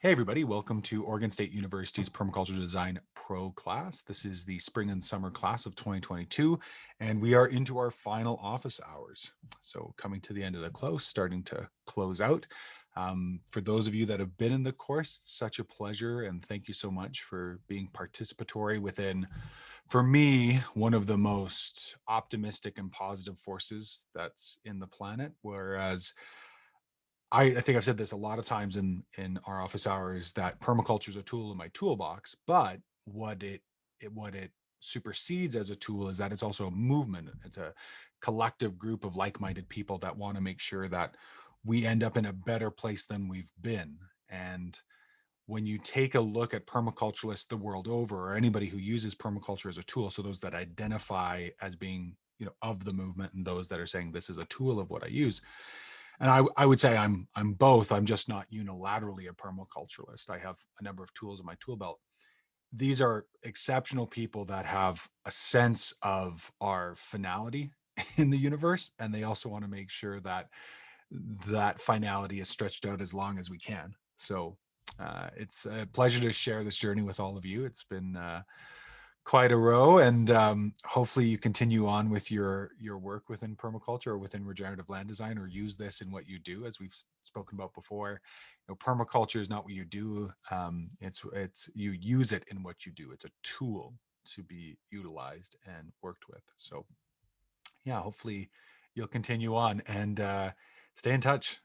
Hey everybody, welcome to Oregon State University's Permaculture Design Pro class. This is the spring and summer class of 2022, and we are into our final office hours. So coming to the end of the close, starting to close out. For those of you that have been in the course, it's such a pleasure, and thank you so much for being participatory within, for me, one of the most optimistic and positive forces that's in the planet. Whereas I think I've said this a lot of times in our office hours that permaculture is a tool in my toolbox, but what it supersedes as a tool is that it's also a movement. It's a collective group of like-minded people that want to make sure that we end up in a better place than we've been. And when you take a look at permaculturalists the world over, or anybody who uses permaculture as a tool, so those that identify as being, of the movement, and those that are saying this is a tool of what I use, and I would say I'm both. I'm just not unilaterally a permaculturalist. I have a number of tools in my tool belt. These are exceptional people that have a sense of our finality in the universe, and they also want to make sure that that finality is stretched out as long as we can. So it's a pleasure to share this journey with all of you. It's been quite a row, and hopefully you continue on with your work within permaculture or within regenerative land design, or use this in what you do. As we've spoken about before, permaculture is not what you do, it's you use it in what you do. It's a tool to be utilized and worked with. So yeah, hopefully you'll continue on and stay in touch.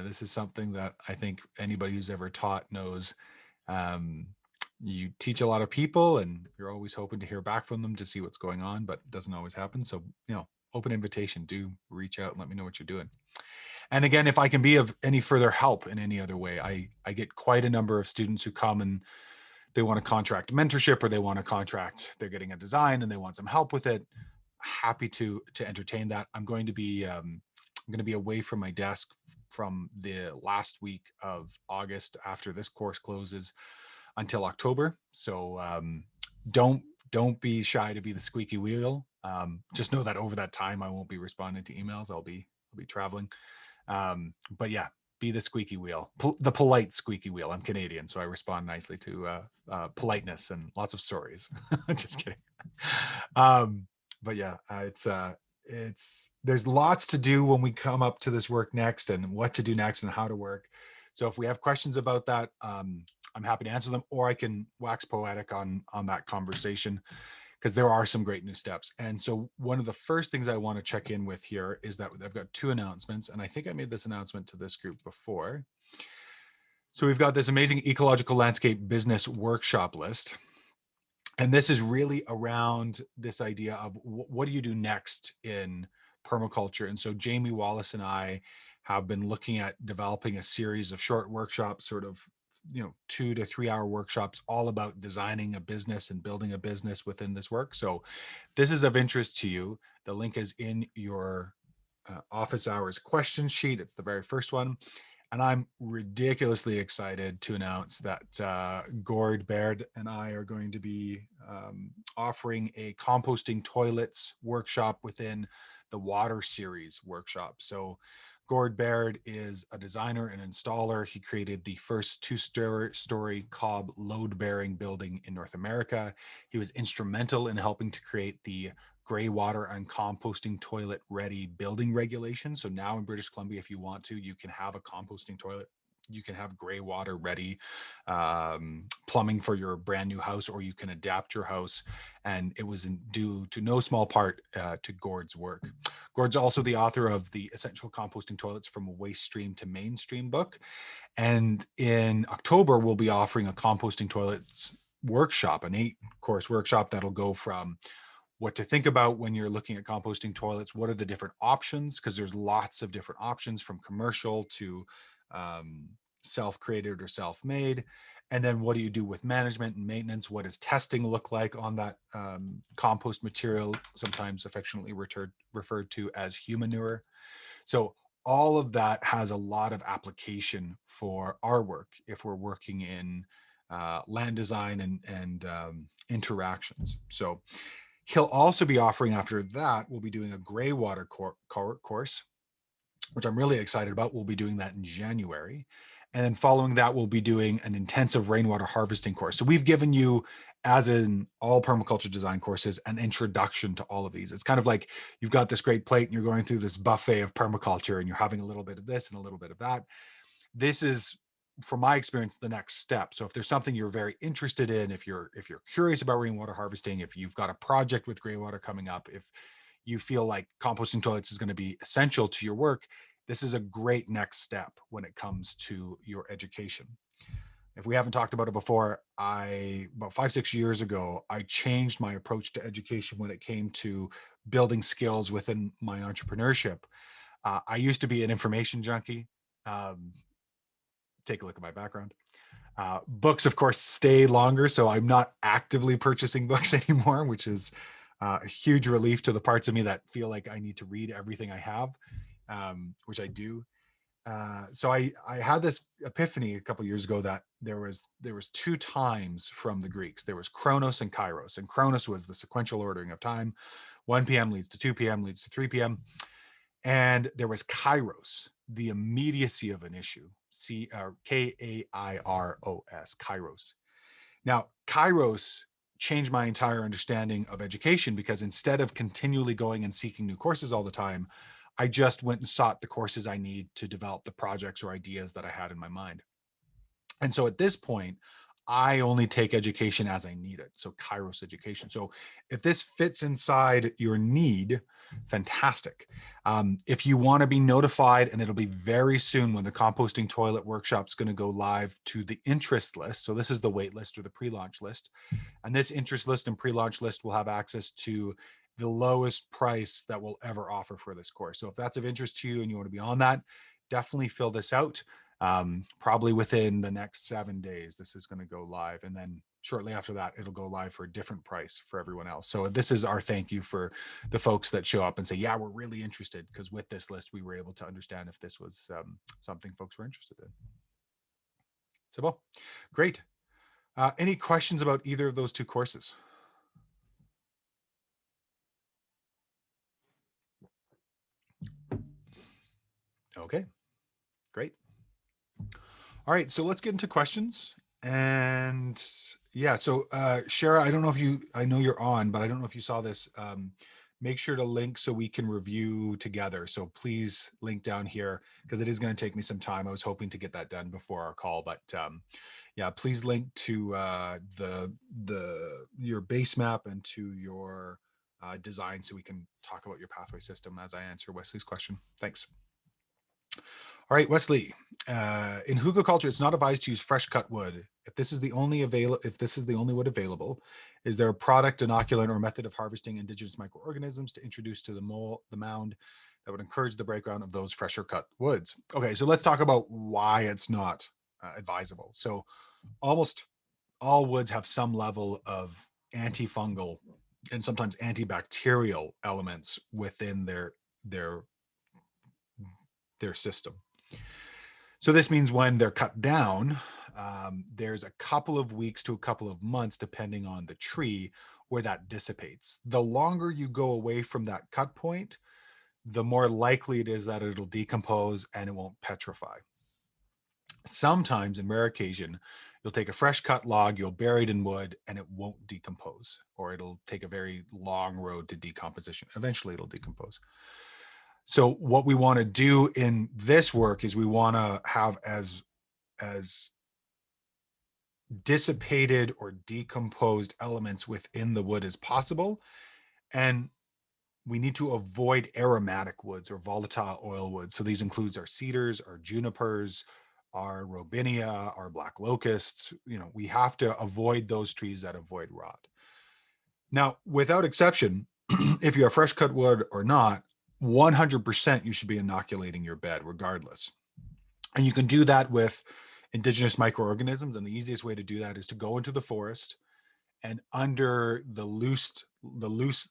This is something that I think anybody who's ever taught knows. um, you teach a lot of people and you're always hoping to hear back from them to see what's going on, but it doesn't always happen. So, open invitation, do reach out and let me know what you're doing. And again, if I can be of any further help in any other way, I get quite a number of students who come and they want to contract mentorship, or they want to contract, they're getting a design and they want some help with it. Happy to entertain that. I'm going to be away from my desk from the last week of August after this course closes until October. So don't don't be shy to be the squeaky wheel. Just know that over that time I won't be responding to emails. I'll be traveling. But yeah, be the squeaky wheel, the polite squeaky wheel. I'm Canadian, so I respond nicely to politeness and lots of stories. Just kidding. Um, but yeah, it's there's lots to do when we come up to this work next, and what to do next, and how to work. So if we have questions about that, I'm happy to answer them, or I can wax poetic on that conversation, because there are some great new steps. And so one of the first things I want to check in with here is that I've got two announcements, and I think I made this announcement to this group before. So we've got this amazing ecological landscape business workshop list. And this is really around this idea of what do you do next in permaculture. And so Jamie Wallace and I have been looking at developing a series of short workshops, sort of 2 to 3 hour workshops, all about designing a business and building a business within this work. So this is of interest to you. The link is in your office hours question sheet. It's the very first one. And I'm ridiculously excited to announce that Gord Baird and I are going to be offering a composting toilets workshop within the water series workshop. So Gord Baird is a designer and installer. He created the first two-story cob load-bearing building in North America. He was instrumental in helping to create the gray water and composting toilet ready building regulation. So now in British Columbia, if you want to, you can have a composting toilet. You can have gray water ready plumbing for your brand new house, or you can adapt your house. And it was due to no small part to Gord's work. Gord's also the author of the Essential Composting Toilets from Waste Stream to Mainstream book. And in October, we'll be offering a composting toilets workshop, an 8-course workshop that'll go from what to think about when you're looking at composting toilets, what are the different options, because there's lots of different options from commercial to self-created or self-made. And then what do you do with management and maintenance? What does testing look like on that compost material, sometimes affectionately referred to as humanure? So all of that has a lot of application for our work if we're working in land design and interactions. So he'll also be offering, after that, we'll be doing a gray water course. which I'm really excited about. We'll be doing that in January. And then following that, we'll be doing an intensive rainwater harvesting course. So we've given you, as in all permaculture design courses, an introduction to all of these. It's kind of like you've got this great plate and you're going through this buffet of permaculture and you're having a little bit of this and a little bit of that. This is, from my experience, the next step. So if there's something you're very interested in, if you're curious about rainwater harvesting, if you've got a project with gray water coming up, if you feel like composting toilets is going to be essential to your work, this is a great next step when it comes to your education. If we haven't talked about it before, about 5-6 years ago, I changed my approach to education when it came to building skills within my entrepreneurship. I used to be an information junkie. Take a look at my background. Books, of course, stay longer, so I'm not actively purchasing books anymore, which is a huge relief to the parts of me that feel like I need to read everything I have, which I do. So I had this epiphany a couple of years ago that there was 2 times from the Greeks. There was Chronos and Kairos, and Chronos was the sequential ordering of time. 1 p.m. leads to 2 p.m. leads to 3 p.m. And there was Kairos, the immediacy of an issue. Kairos, Kairos. Now, Kairos changed my entire understanding of education, because instead of continually going and seeking new courses all the time, I just went and sought the courses I need to develop the projects or ideas that I had in my mind. And so at this point, I only take education as I need it. So Kairos education. So if this fits inside your need, fantastic. If you want to be notified, and it'll be very soon when the composting toilet workshop is going to go live to the interest list. So this is the wait list or the pre-launch list. And this interest list and pre-launch list will have access to the lowest price that we'll ever offer for this course. So if that's of interest to you and you want to be on that, definitely fill this out. Probably within the next 7 days, this is going to go live. And then shortly after that, it'll go live for a different price for everyone else. So this is our thank you for the folks that show up and say, yeah, we're really interested, because with this list, we were able to understand if this was something folks were interested in. So, well, great. Any questions about either of those 2 courses? Okay, great. All right, so let's get into questions. And yeah, so Shara, I don't know if I know you're on, but I don't know if you saw this. Make sure to link so we can review together. So please link down here, because it is going to take me some time. I was hoping to get that done before our call, but yeah, please link to your base map and to your design, so we can talk about your pathway system as I answer Wesley's question. Thanks. All right, Wesley. In hugelkultur, it's not advised to use fresh cut wood. If this is the only wood available, is there a product, inoculant, or method of harvesting indigenous microorganisms to introduce to the mound that would encourage the breakdown of those fresher cut woods? Okay, so let's talk about why it's not advisable. So almost all woods have some level of antifungal and sometimes antibacterial elements within their system. So this means when they're cut down, there's a couple of weeks to a couple of months, depending on the tree, where that dissipates. The longer you go away from that cut point, the more likely it is that it'll decompose and it won't petrify. Sometimes, in rare occasion, you'll take a fresh cut log, you'll bury it in wood, and it won't decompose, or it'll take a very long road to decomposition. Eventually it'll decompose. So what we want to do in this work is we want to have as dissipated or decomposed elements within the wood as possible. And we need to avoid aromatic woods or volatile oil woods. So these includes our cedars, our junipers, our robinia, our black locusts. We have to avoid those trees that avoid rot. Now, without exception, if you have fresh cut wood or not, 100% you should be inoculating your bed regardless. And you can do that with indigenous microorganisms. And the easiest way to do that is to go into the forest, and under the loose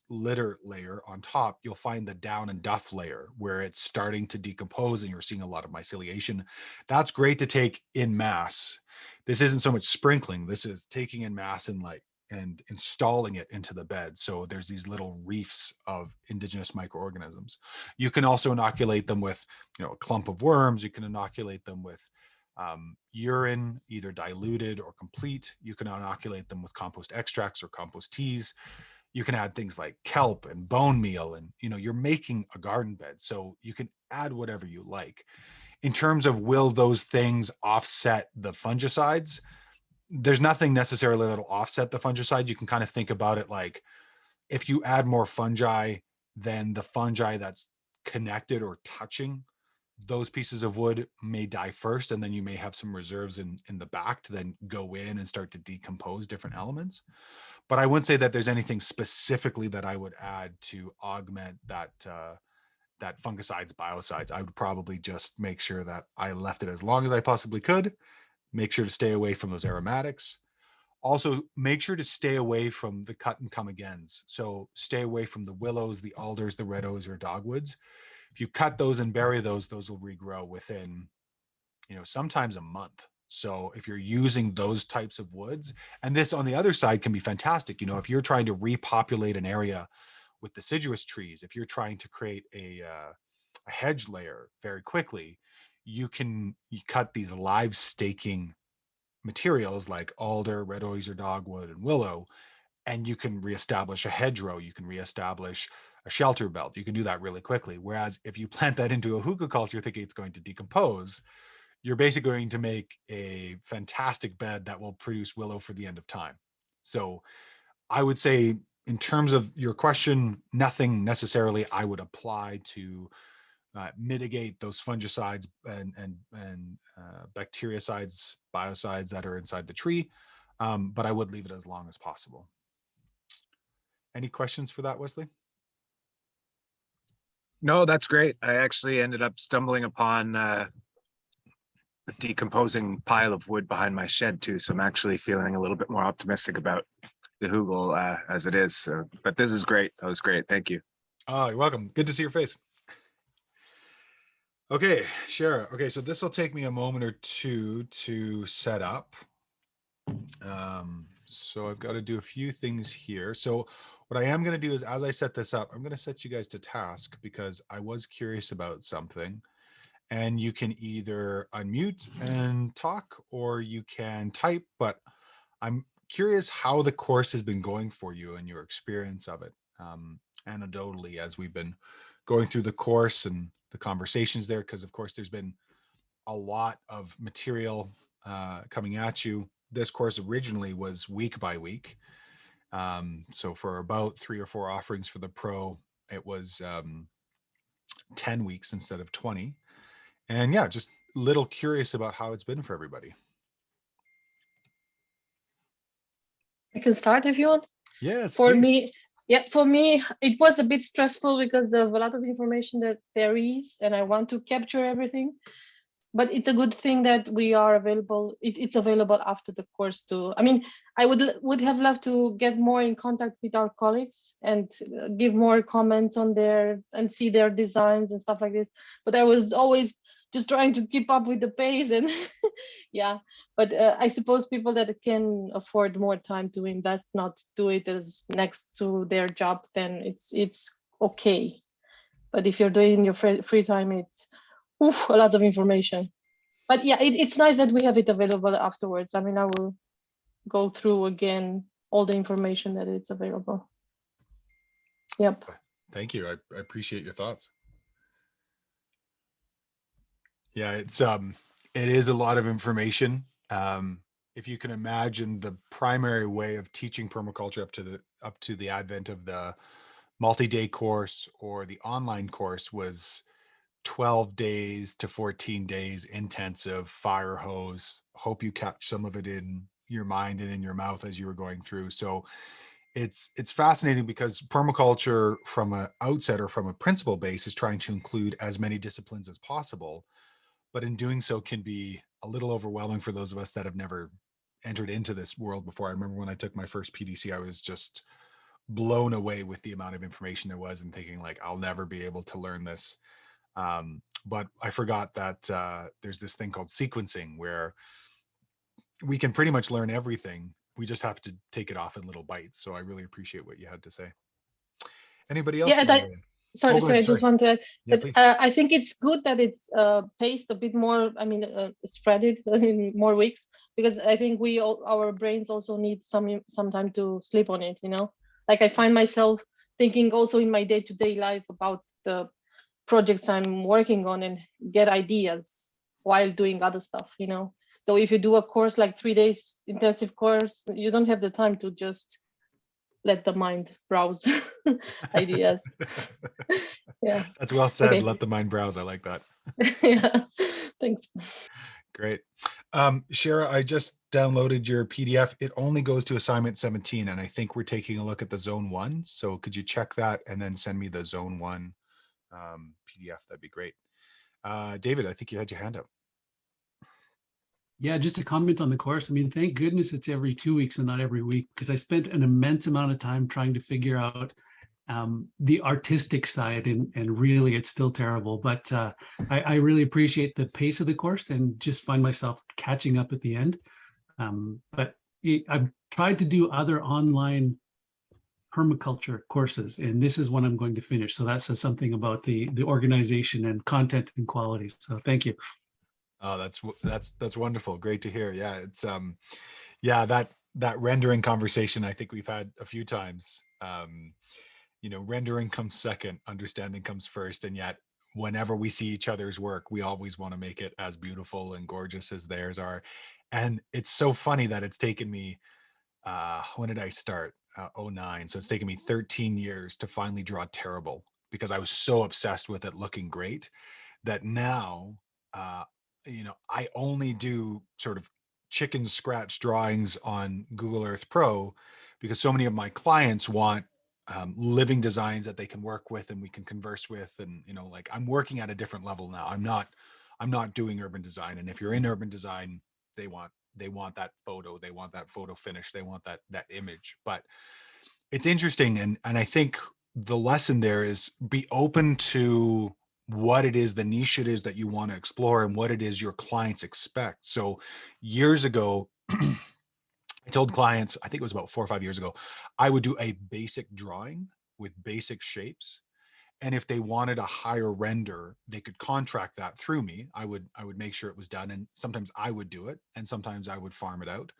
litter layer on top, you'll find the down and duff layer where it's starting to decompose and you're seeing a lot of myceliation. That's great to take in mass. This isn't so much sprinkling. This is taking in mass and like and installing it into the bed. So there's these little reefs of indigenous microorganisms. You can also inoculate them with, a clump of worms. You can inoculate them with urine, either diluted or complete. You can inoculate them with compost extracts or compost teas. You can add things like kelp and bone meal, and you're making a garden bed, so you can add whatever you like. In terms of will those things offset the fungicides, there's nothing necessarily that'll offset the fungicide. You can kind of think about it like, if you add more fungi, then the fungi that's connected or touching those pieces of wood may die first, and then you may have some reserves in the back to then go in and start to decompose different elements. But I wouldn't say that there's anything specifically that I would add to augment that fungicides, biocides. I would probably just make sure that I left it as long as I possibly could. Make sure to stay away from those aromatics. Also, make sure to stay away from the cut and come agains. So stay away from the willows, the alders, the red oaks, or dogwoods. If you cut those and bury those will regrow within, sometimes a month. So if you're using those types of woods, and this on the other side can be fantastic. If you're trying to repopulate an area with deciduous trees, if you're trying to create a hedge layer very quickly, you cut these live staking materials like alder, red oaks, or dogwood, and willow, and you can reestablish a hedgerow. You can reestablish a shelter belt. You can do that really quickly. Whereas if you plant that into a hugelkultur thinking it's going to decompose, you're basically going to make a fantastic bed that will produce willow for the end of time. So I would say, in terms of your question, nothing necessarily I would apply to mitigate those fungicides and bactericides, biocides that are inside the tree. But I would leave it as long as possible. Any questions for that, Wesley? No, that's great. I actually ended up stumbling upon a decomposing pile of wood behind my shed too. So I'm actually feeling a little bit more optimistic about the hugel as it is. So, but this is great. That was great. Thank you. Oh, you're welcome. Good to see your face. Okay, sure. Okay, so this will take me a moment or two to set up. So I've got to do a few things here. So what I am going to do is, as I set this up, I'm going to set you guys to task because I was curious about something. And you can either unmute and talk, or you can type, but I'm curious how the course has been going for you and your experience of it, anecdotally, as we've been going through the course and the conversations there, because of course there's been a lot of material coming at you. This course originally was week by week. So for about 3 or 4 offerings for the pro, it was 10 weeks instead of 20. And yeah, just a little curious about how it's been for everybody. I can start if you want. Yes, For please. me, yeah, for me, it was a bit stressful because of a lot of information that there is, and I want to capture everything. But it's a good thing that we are available. It's available after the course too. I mean, I would have loved to get more in contact with our colleagues and give more comments on their and see their designs and stuff like this. But I was always just trying to keep up with the pace, and yeah. But I suppose people that can afford more time to invest, not do it as next to their job, then it's okay. But if you're doing your free time, it's a lot of information. But yeah, it's nice that we have it available afterwards. I mean, I will go through again all the information that it's available. Yep. Thank you. I appreciate your thoughts. Yeah, it is a lot of information. If you can imagine, the primary way of teaching permaculture up to the advent of the multi-day course or the online course was 12 days to 14 days intensive fire hose. Hope you catch some of it in your mind and in your mouth as you were going through. So it's fascinating because permaculture from an outset or from a principle base is trying to include as many disciplines as possible. But in doing so can be a little overwhelming for those of us that have never entered into this world before. I remember when I took my first PDC, I was just blown away with the amount of information there was and thinking like, I'll never be able to learn this. But I forgot that there's this thing called sequencing where we can pretty much learn everything we just have to take it off in little bites. So I really appreciate what you had to say. Anybody else? Yeah, and want to- Oh, sorry, go sorry, ahead, I just sorry. want to add Yeah, that please. I think it's good that it's paced a bit more. I mean, spread it in more weeks, because I think our brains also need some time to sleep on it. You know, like I find myself thinking also in my day-to-day life about the projects I'm working on and get ideas while doing other stuff. You know, so if you do a course like 3 days intensive course, you don't have the time to just let the mind browse ideas. Yeah. That's well said. Okay. Let the mind browse. I like that. Yeah. Thanks. Great. Shara, I just downloaded your PDF. It only goes to assignment 17, and I think we're taking a look at the zone 1. So could you check that and then send me the zone 1 PDF? That'd be great. David, I think you had your hand up. Yeah, just a comment on the course. I mean, thank goodness it's every 2 weeks and not every week, because I spent an immense amount of time trying to figure out the artistic side, and really it's still terrible. But I really appreciate the pace of the course and just find myself catching up at the end. But I've tried to do other online permaculture courses, and this is one I'm going to finish. So that says something about the organization and content and quality. So thank you. Oh, that's wonderful. Great to hear. Yeah, it's yeah, that rendering conversation I think we've had a few times. Rendering comes second, understanding comes first, and yet whenever we see each other's work, we always want to make it as beautiful and gorgeous as theirs are. And it's so funny that it's taken me when did I start? 09. So it's taken me 13 years to finally draw terrible, because I was so obsessed with it looking great that now I only do sort of chicken scratch drawings on Google Earth Pro, because so many of my clients want living designs that they can work with and we can converse with. And, like I'm working at a different level now. I'm not doing urban design. And if you're in urban design, they want that photo, they want that photo finish, they want that image. But it's interesting. And I think the lesson there is be open to what it is, the niche it is that you want to explore, and what it is your clients expect. So years ago, I told clients, I think it was about 4 or 5 years ago, I would do a basic drawing with basic shapes. And if they wanted a higher render, they could contract that through me. I would make sure it was done. And sometimes I would do it, and sometimes I would farm it out.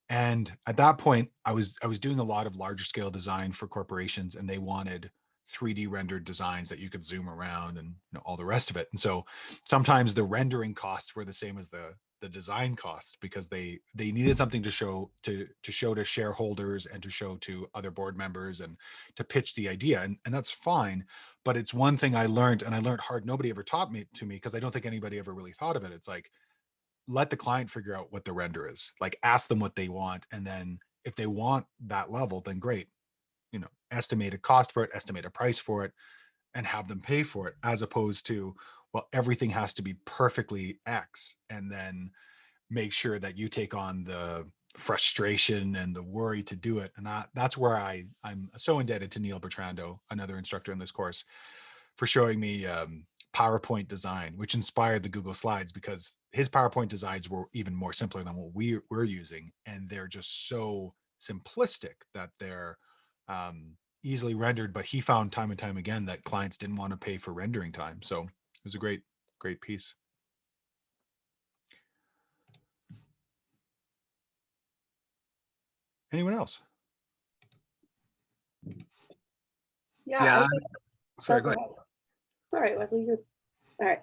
And at that point, I was doing a lot of larger scale design for corporations, and they wanted 3D rendered designs that you could zoom around and all the rest of it. And so sometimes the rendering costs were the same as the design costs, because they needed something to show to shareholders and to show to other board members and to pitch the idea. And that's fine. But it's one thing I learned, and I learned hard. Nobody ever taught me because I don't think anybody ever really thought of it. It's like, let the client figure out what the render is. Like, ask them what they want, and then if they want that level, then great. Estimate a cost for it, estimate a price for it, and have them pay for it, as opposed to, well, everything has to be perfectly X, and then make sure that you take on the frustration and the worry to do it. And that's where I'm so indebted to Neil Bertrando, another instructor in this course, for showing me PowerPoint design, which inspired the Google Slides, because his PowerPoint designs were even more simpler than what we're using. And they're just so simplistic that they're easily rendered. But he found time and time again that clients didn't want to pay for rendering time. So it was a great piece. Anyone else? Yeah. Sorry, go ahead. Sorry, Wesley. All right.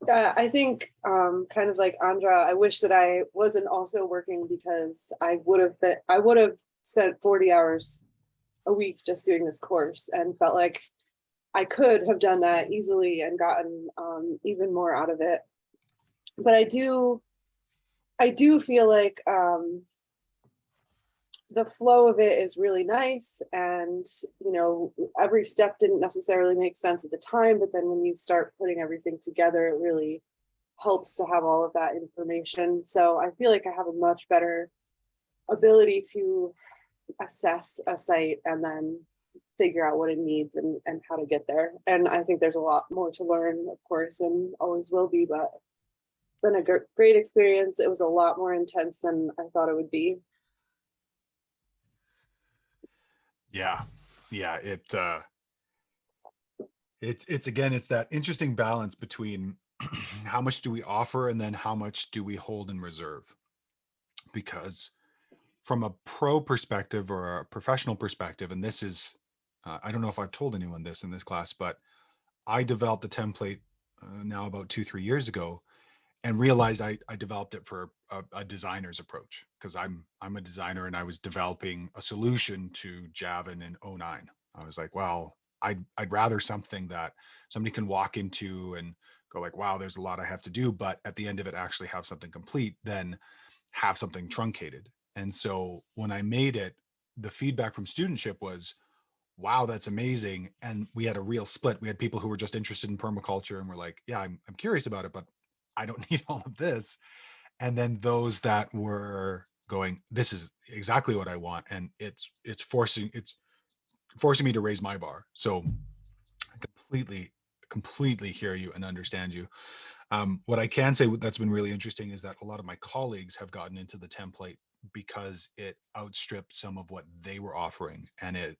I think kind of like Andra, I wish that I wasn't also working, because I would have spent 40 hours a week just doing this course, and felt like I could have done that easily and gotten even more out of it. But I do feel like the flow of it is really nice, and every step didn't necessarily make sense at the time, but then when you start putting everything together, it really helps to have all of that information. So I feel like I have a much better ability to assess a site and then figure out what it needs and how to get there. And I think there's a lot more to learn, of course, and always will be, but been a great experience. It was a lot more intense than I thought it would be. Yeah. It's again, it's that interesting balance between how much do we offer and then how much do we hold in reserve? Because from a pro perspective or a professional perspective, and this is, I don't know if I've told anyone this in this class, but I developed a template now about 2-3 years ago, and realized I developed it for a designer's approach, because I'm a designer and I was developing a solution to Javan in '09. I was like, well, I'd rather something that somebody can walk into and go like, wow, there's a lot I have to do, but at the end of it actually have something complete than have something truncated. And so when I made it, the feedback from studentship was, wow, that's amazing. And we had a real split. We had people who were just interested in permaculture and were like, yeah, I'm curious about it, but I don't need all of this. And then those that were going, this is exactly what I want. And it's forcing me to raise my bar. So I completely hear you and understand you. What I can say that's been really interesting is that a lot of my colleagues have gotten into the template because it outstripped some of what they were offering, and it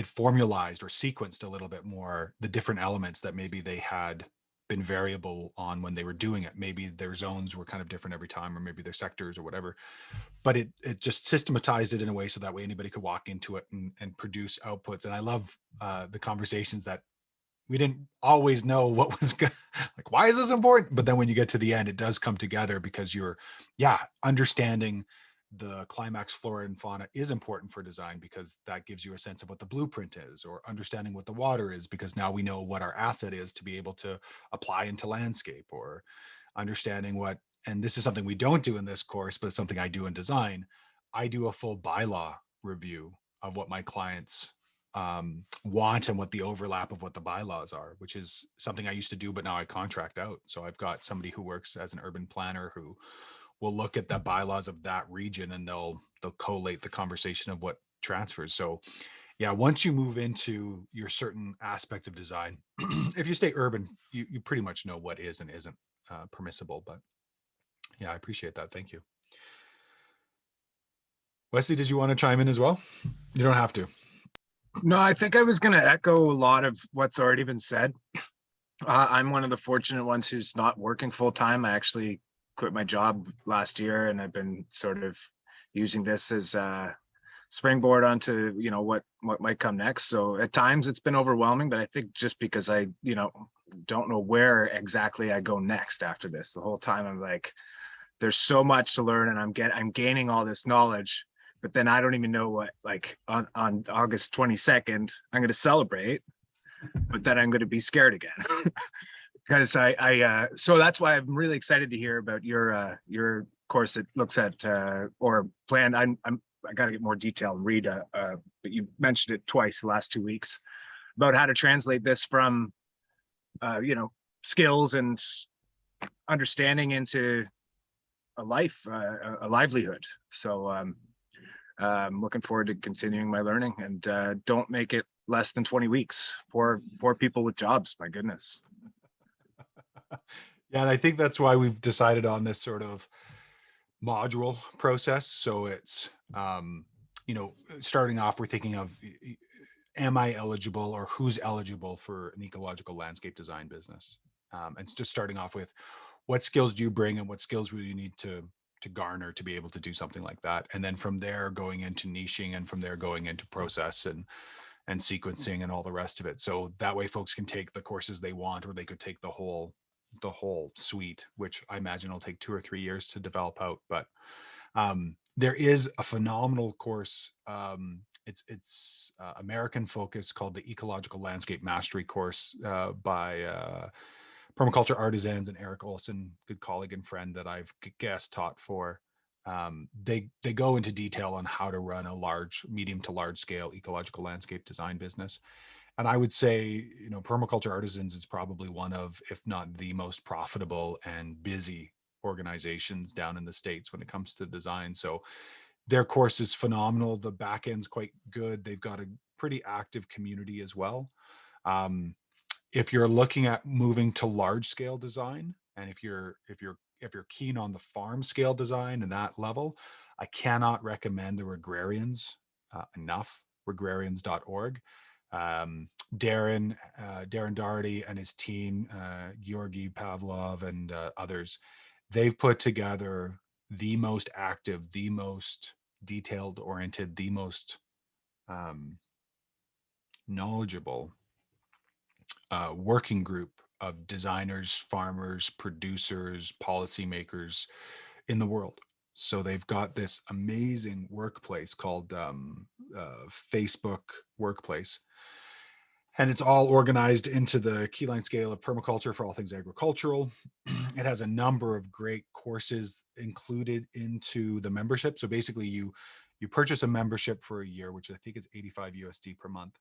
formalized or sequenced a little bit more the different elements that maybe they had been variable on when they were doing it. Maybe their zones were kind of different every time, or maybe their sectors or whatever, but it just systematized it in a way so that way anybody could walk into it and produce outputs. And I love the conversations that we didn't always know what was good. Like, why is this important? But then when you get to the end, it does come together, because you're, understanding the climax flora and fauna is important for design, because that gives you a sense of what the blueprint is, or understanding what the water is, because now we know what our asset is to be able to apply into landscape, or understanding what, and this is something we don't do in this course, but it's something I do in design. I do a full bylaw review of what my clients want and what the overlap of what the bylaws are, which is something I used to do, but now I contract out. So I've got somebody who works as an urban planner who will look at the bylaws of that region, and they'll collate the conversation of what transfers. So yeah, once you move into your certain aspect of design, if you stay urban, you pretty much know what is and isn't permissible. But yeah, I appreciate that. Thank you. Wesley, did you want to chime in as well? You don't have to. No, I think I was going to echo a lot of what's already been said. I'm one of the fortunate ones who's not working full time. I actually quit my job last year, and I've been sort of using this as a springboard onto, what might come next. So at times it's been overwhelming, but I think just because I, don't know where exactly I go next after this, the whole time I'm like, there's so much to learn, and I'm gaining all this knowledge. But then I don't even know what, like on August 22nd, I'm going to celebrate, but then I'm going to be scared again. Because so that's why I'm really excited to hear about your course that looks at or plan. I got to get more detail and read, but you mentioned it twice the last 2 weeks about how to translate this from, skills and understanding into a life, a livelihood. So I'm looking forward to continuing my learning, and don't make it less than 20 weeks for people with jobs. My goodness. Yeah, and I think that's why we've decided on this sort of module process. So it's, starting off, we're thinking of, am I eligible, or who's eligible for an ecological landscape design business? And it's just starting off with, what skills do you bring, and what skills will you need to garner to be able to do something like that? And then from there going into niching, and from there going into process and sequencing and all the rest of it. So that way folks can take the courses they want, or they could take the whole suite, which I imagine will take 2 or 3 years to develop out. But there is a phenomenal course. It's American focus, called the Ecological Landscape Mastery course by Permaculture Artisans and Eric Olson, good colleague and friend that I've guest taught for. They go into detail on how to run a medium to large scale ecological landscape design business. And I would say, Permaculture Artisans is probably one of, if not the most profitable and busy organizations down in the States when it comes to design. So their course is phenomenal. The back end's quite good. They've got a pretty active community as well. If you're looking at moving to large scale design, and if you're keen on the farm scale design and that level, I cannot recommend the Regrarians enough. Regrarians.org. Darren Doherty and his team, Georgi Pavlov and others, they've put together the most active, the most detailed oriented, the most knowledgeable working group of designers, farmers, producers, policymakers in the world. So they've got this amazing workplace called Facebook Workplace. And it's all organized into the keyline scale of permaculture for all things agricultural. It has a number of great courses included into the membership. So basically you purchase a membership for a year, which I think is 85 USD per month.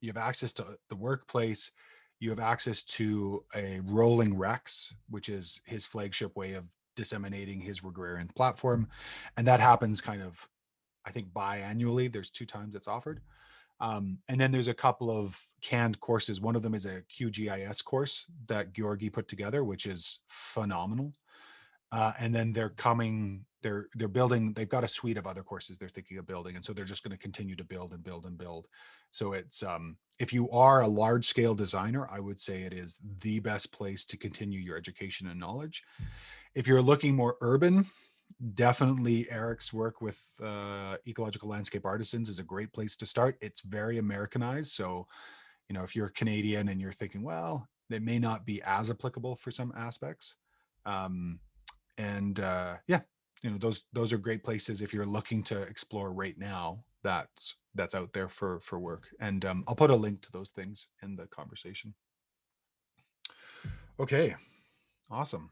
You have access to the workplace. You have access to a rolling Rex, which is his flagship way of disseminating his Regrarian platform. And that happens kind of, I think, biannually. There's 2 times it's offered. And then there's a couple of canned courses. One of them is a QGIS course that Georgi put together, which is phenomenal. And then they're building, they've got a suite of other courses they're thinking of building. And so they're just going to continue to build and build and build. So it's, if you are a large scale designer, I would say it is the best place to continue your education and knowledge. If you're looking more urban, definitely Eric's work with ecological landscape artisans is a great place to start. It's very Americanized. So, you know, if you're Canadian and you're thinking, well, it may not be as applicable for some aspects. Yeah, you know, those are great places if you're looking to explore right now. That's out there for work. And I'll put a link to those things in the conversation. Okay, awesome.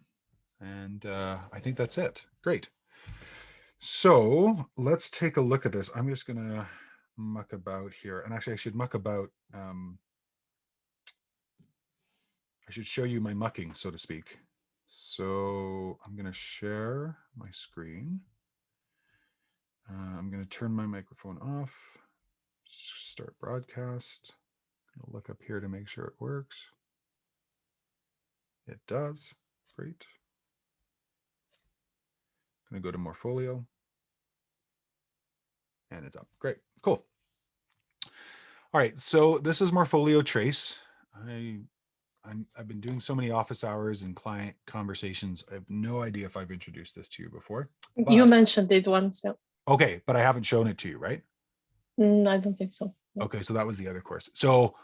And I think that's it. Great. So let's take a look at this. I'm just going to muck about here. And actually, I should muck about. I should show you my mucking, so to speak. So I'm going to share my screen. I'm going to turn my microphone off. Start broadcast. I'll look up here to make sure it works. It does. Great. Going to go to Morpholio. And it's up. Great. Cool. All right. So this is Morpholio Trace. I've been doing so many office hours and client conversations. I have no idea if I've introduced this to you before. You mentioned it once. Yeah. Okay. But I haven't shown it to you, right? I don't think so. No. Okay. So that was the other course. So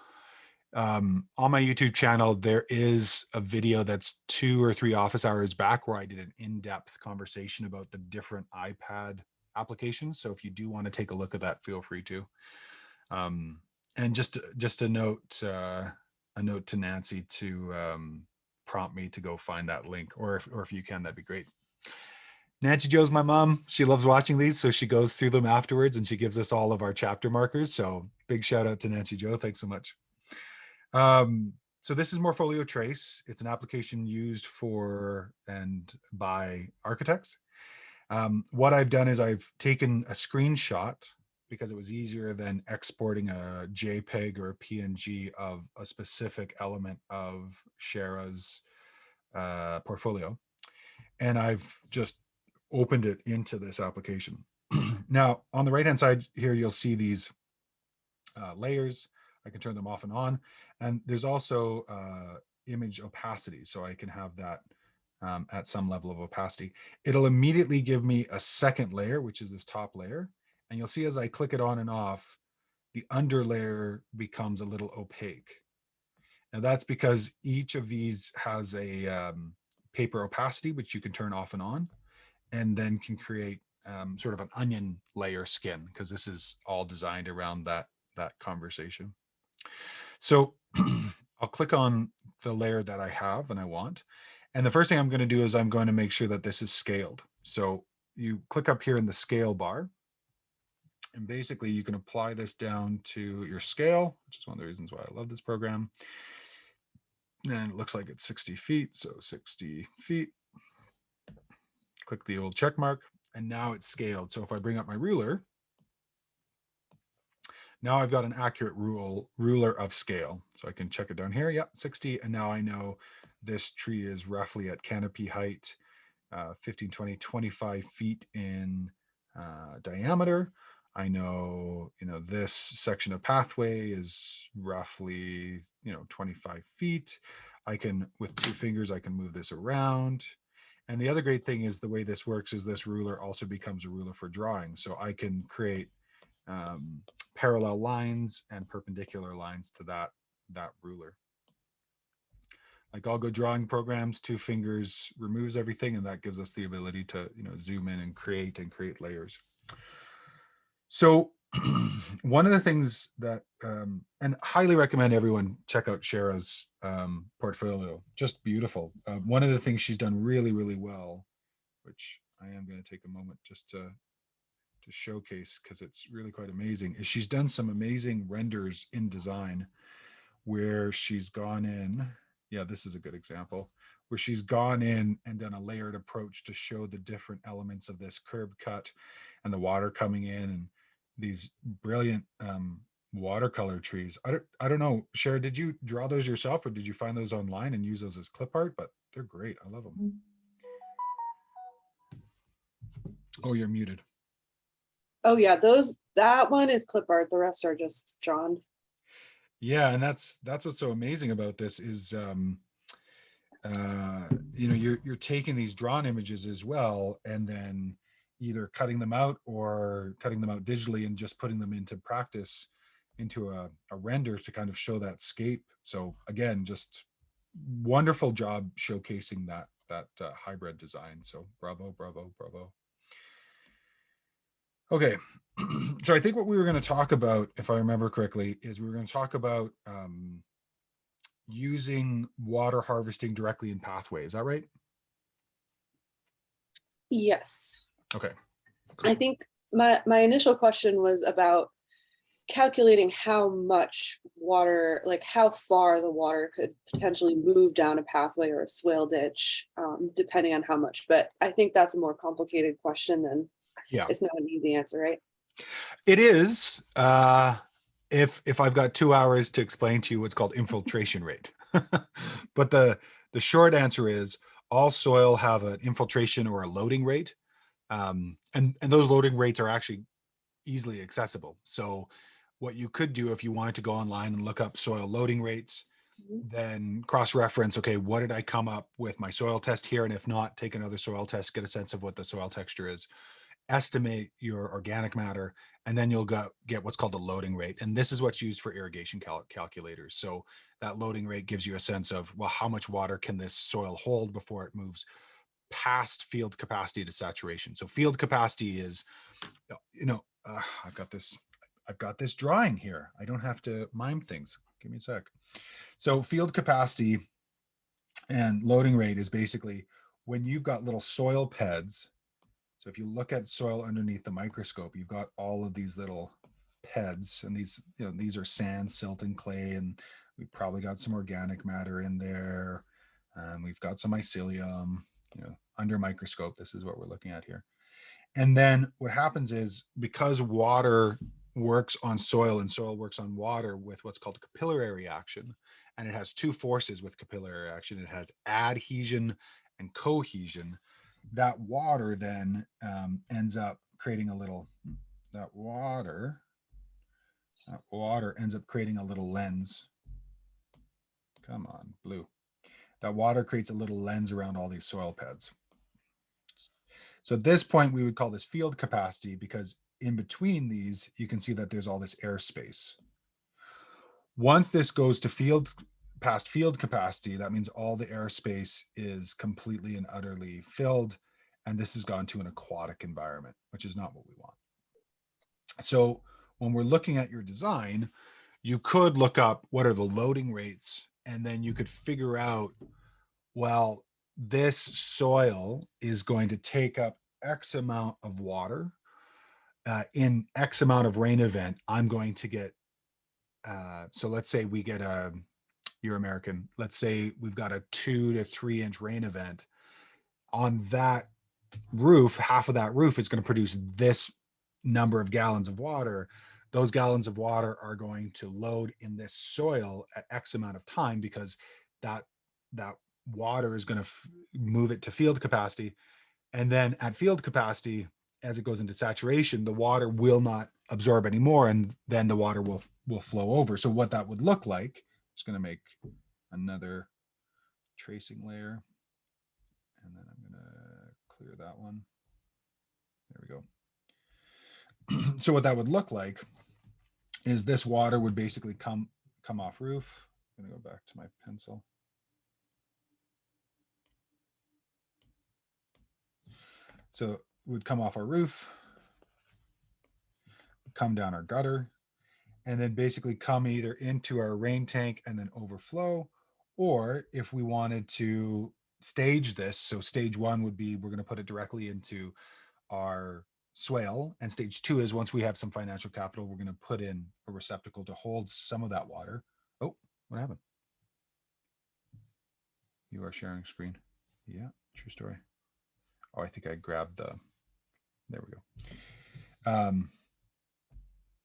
on my YouTube channel, there is a video that's 2 or 3 office hours back where I did an in-depth conversation about the different iPad applications. So if you do want to take a look at that, feel free to. And just a note to Nancy to prompt me to go find that link, or if you can, that'd be great. Nancy Joe's my mom. She loves watching these, so she goes through them afterwards and she gives us all of our chapter markers. So big shout out to Nancy Joe. Thanks so much. So this is Morpholio Trace. It's an application used for and by architects. What I've done is I've taken a screenshot because it was easier than exporting a JPEG or a PNG of a specific element of Shara's portfolio. And I've just opened it into this application. Now, on the right-hand side here, you'll see these layers. I can turn them off and on. And there's also image opacity. So I can have that at some level of opacity. It'll immediately give me a second layer, which is this top layer. And you'll see as I click it on and off, the under layer becomes a little opaque. Now that's because each of these has a paper opacity, which you can turn off and on, and then can create sort of an onion layer skin, because this is all designed around that conversation. So I'll click on the layer that I have and I want. And the first thing I'm going to do is I'm going to make sure that this is scaled. So you click up here in the scale bar. And basically you can apply this down to your scale, which is one of the reasons why I love this program. And it looks like it's 60 feet. So 60 feet. Click the old check mark. And now it's scaled. So if I bring up my ruler, Now I've got an accurate ruler of scale. So I can check it down here. Yep, 60. And now I know this tree is roughly at canopy height, 15, 20, 25 feet in diameter. I know, this section of pathway is roughly, 25 feet. I can, with 2 fingers, I can move this around. And the other great thing is the way this works is this ruler also becomes a ruler for drawing. So I can create parallel lines and perpendicular lines to that ruler. Like all good drawing programs, 2 fingers removes everything, and that gives us the ability to zoom in and create layers. So one of the things that and highly recommend everyone check out Shara's portfolio, just beautiful. One of the things she's done really, really well, which I am going to take a moment just to showcase because it's really quite amazing, is she's done some amazing renders in design where she's gone in. Yeah, this is a good example where she's gone in and done a layered approach to show the different elements of this curb cut and the water coming in and these brilliant watercolor trees. I don't know, Shara, did you draw those yourself or did you find those online and use those as clip art? But they're great. I love them. Oh, you're muted. Oh yeah, that one is clip art. The rest are just drawn. Yeah, and that's what's so amazing about this is you're taking these drawn images as well and then either cutting them out or cutting them out digitally and just putting them into practice into a render to kind of show that scape. So again, just wonderful job showcasing that hybrid design. So bravo. Okay, so I think what we were going to talk about, if I remember correctly, is we were going to talk about using water harvesting directly in pathway. Is that right? Yes. Okay. I think my initial question was about calculating how much water, like how far the water could potentially move down a pathway or a swale ditch, depending on how much. But I think that's a more complicated question than, Yeah, it's not an easy answer, right? it is. If I've got 2 hours to explain to you what's called infiltration rate, but the short answer is all soil have an infiltration or a loading rate, and those loading rates are actually easily accessible. So what you could do if you wanted to go online and look up soil loading rates, then cross-reference, okay, what did I come up with my soil test here? And if not, take another soil test, get a sense of what the soil texture is, estimate your organic matter, and then you'll get what's called a loading rate. And this is what's used for irrigation calculators. So that loading rate gives you a sense of, well, how much water can this soil hold before it moves past field capacity to saturation. So field capacity is, I've got this drawing here. I don't have to mime things. Give me a sec. So field capacity and loading rate is basically when you've got little soil peds. So if you look at soil underneath the microscope, you've got all of these little peds, and these are sand, silt, and clay, and we've probably got some organic matter in there. We've got some mycelium, under microscope. This is what we're looking at here. And then what happens is, because water works on soil and soil works on water with what's called capillary action, and it has 2 forces with capillary action. It has adhesion and cohesion. That water then ends up creating a little, that water ends up creating a little lens. Come on, blue. That water creates a little lens around all these soil beds. So at this point, we would call this field capacity, because in between these, you can see that there's all this airspace. Once this goes to past field capacity, that means all the airspace is completely and utterly filled, and this has gone to an aquatic environment, which is not what we want. So when we're looking at your design, you could look up what are the loading rates, and then you could figure out, well, this soil is going to take up X amount of water. In X amount of rain event, I'm going to get, so let's say we get you're American, let's say we've got a 2 to 3 inch rain event. On that roof, half of that roof is going to produce this number of gallons of water. those gallons of water are going to load in this soil at X amount of time, because that water is going to move it to field capacity. And then at field capacity, as it goes into saturation, the water will not absorb anymore, and then the water will flow over. So what that would look like, I'm just going to make another tracing layer, and then I'm going to clear that one. There we go. So what that would look like is this water would basically come off roof. I'm going to go back to my pencil. So it would come off our roof, come down our gutter, and then basically come either into our rain tank and then overflow, or if we wanted to stage this, so stage one would be, we're going to put it directly into our swale, and stage two is once we have some financial capital, we're going to put in a receptacle to hold some of that water. Oh, what happened? You are sharing screen. Yeah, true story. Oh, I think I grabbed the, there we go.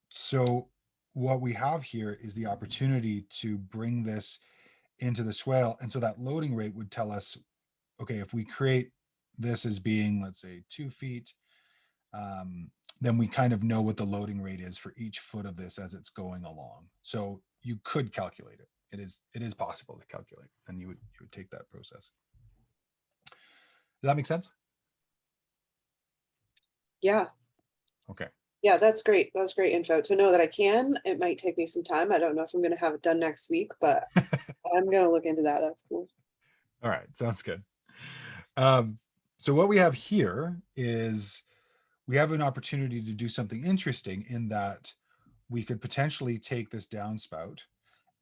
So what we have here is the opportunity to bring this into the swale. And so that loading rate would tell us, okay, if we create this as being, let's say 2 feet, then we kind of know what the loading rate is for each foot of this as it's going along. So you could calculate it. It is possible to calculate, and you would take that process. Does that make sense? Yeah. Okay. Yeah, that's great. That's great info to know that I can. It might take me some time. I don't know if I'm going to have it done next week, but I'm going to look into that. That's cool. All right. Sounds good. So what we have here is we have an opportunity to do something interesting, in that we could potentially take this downspout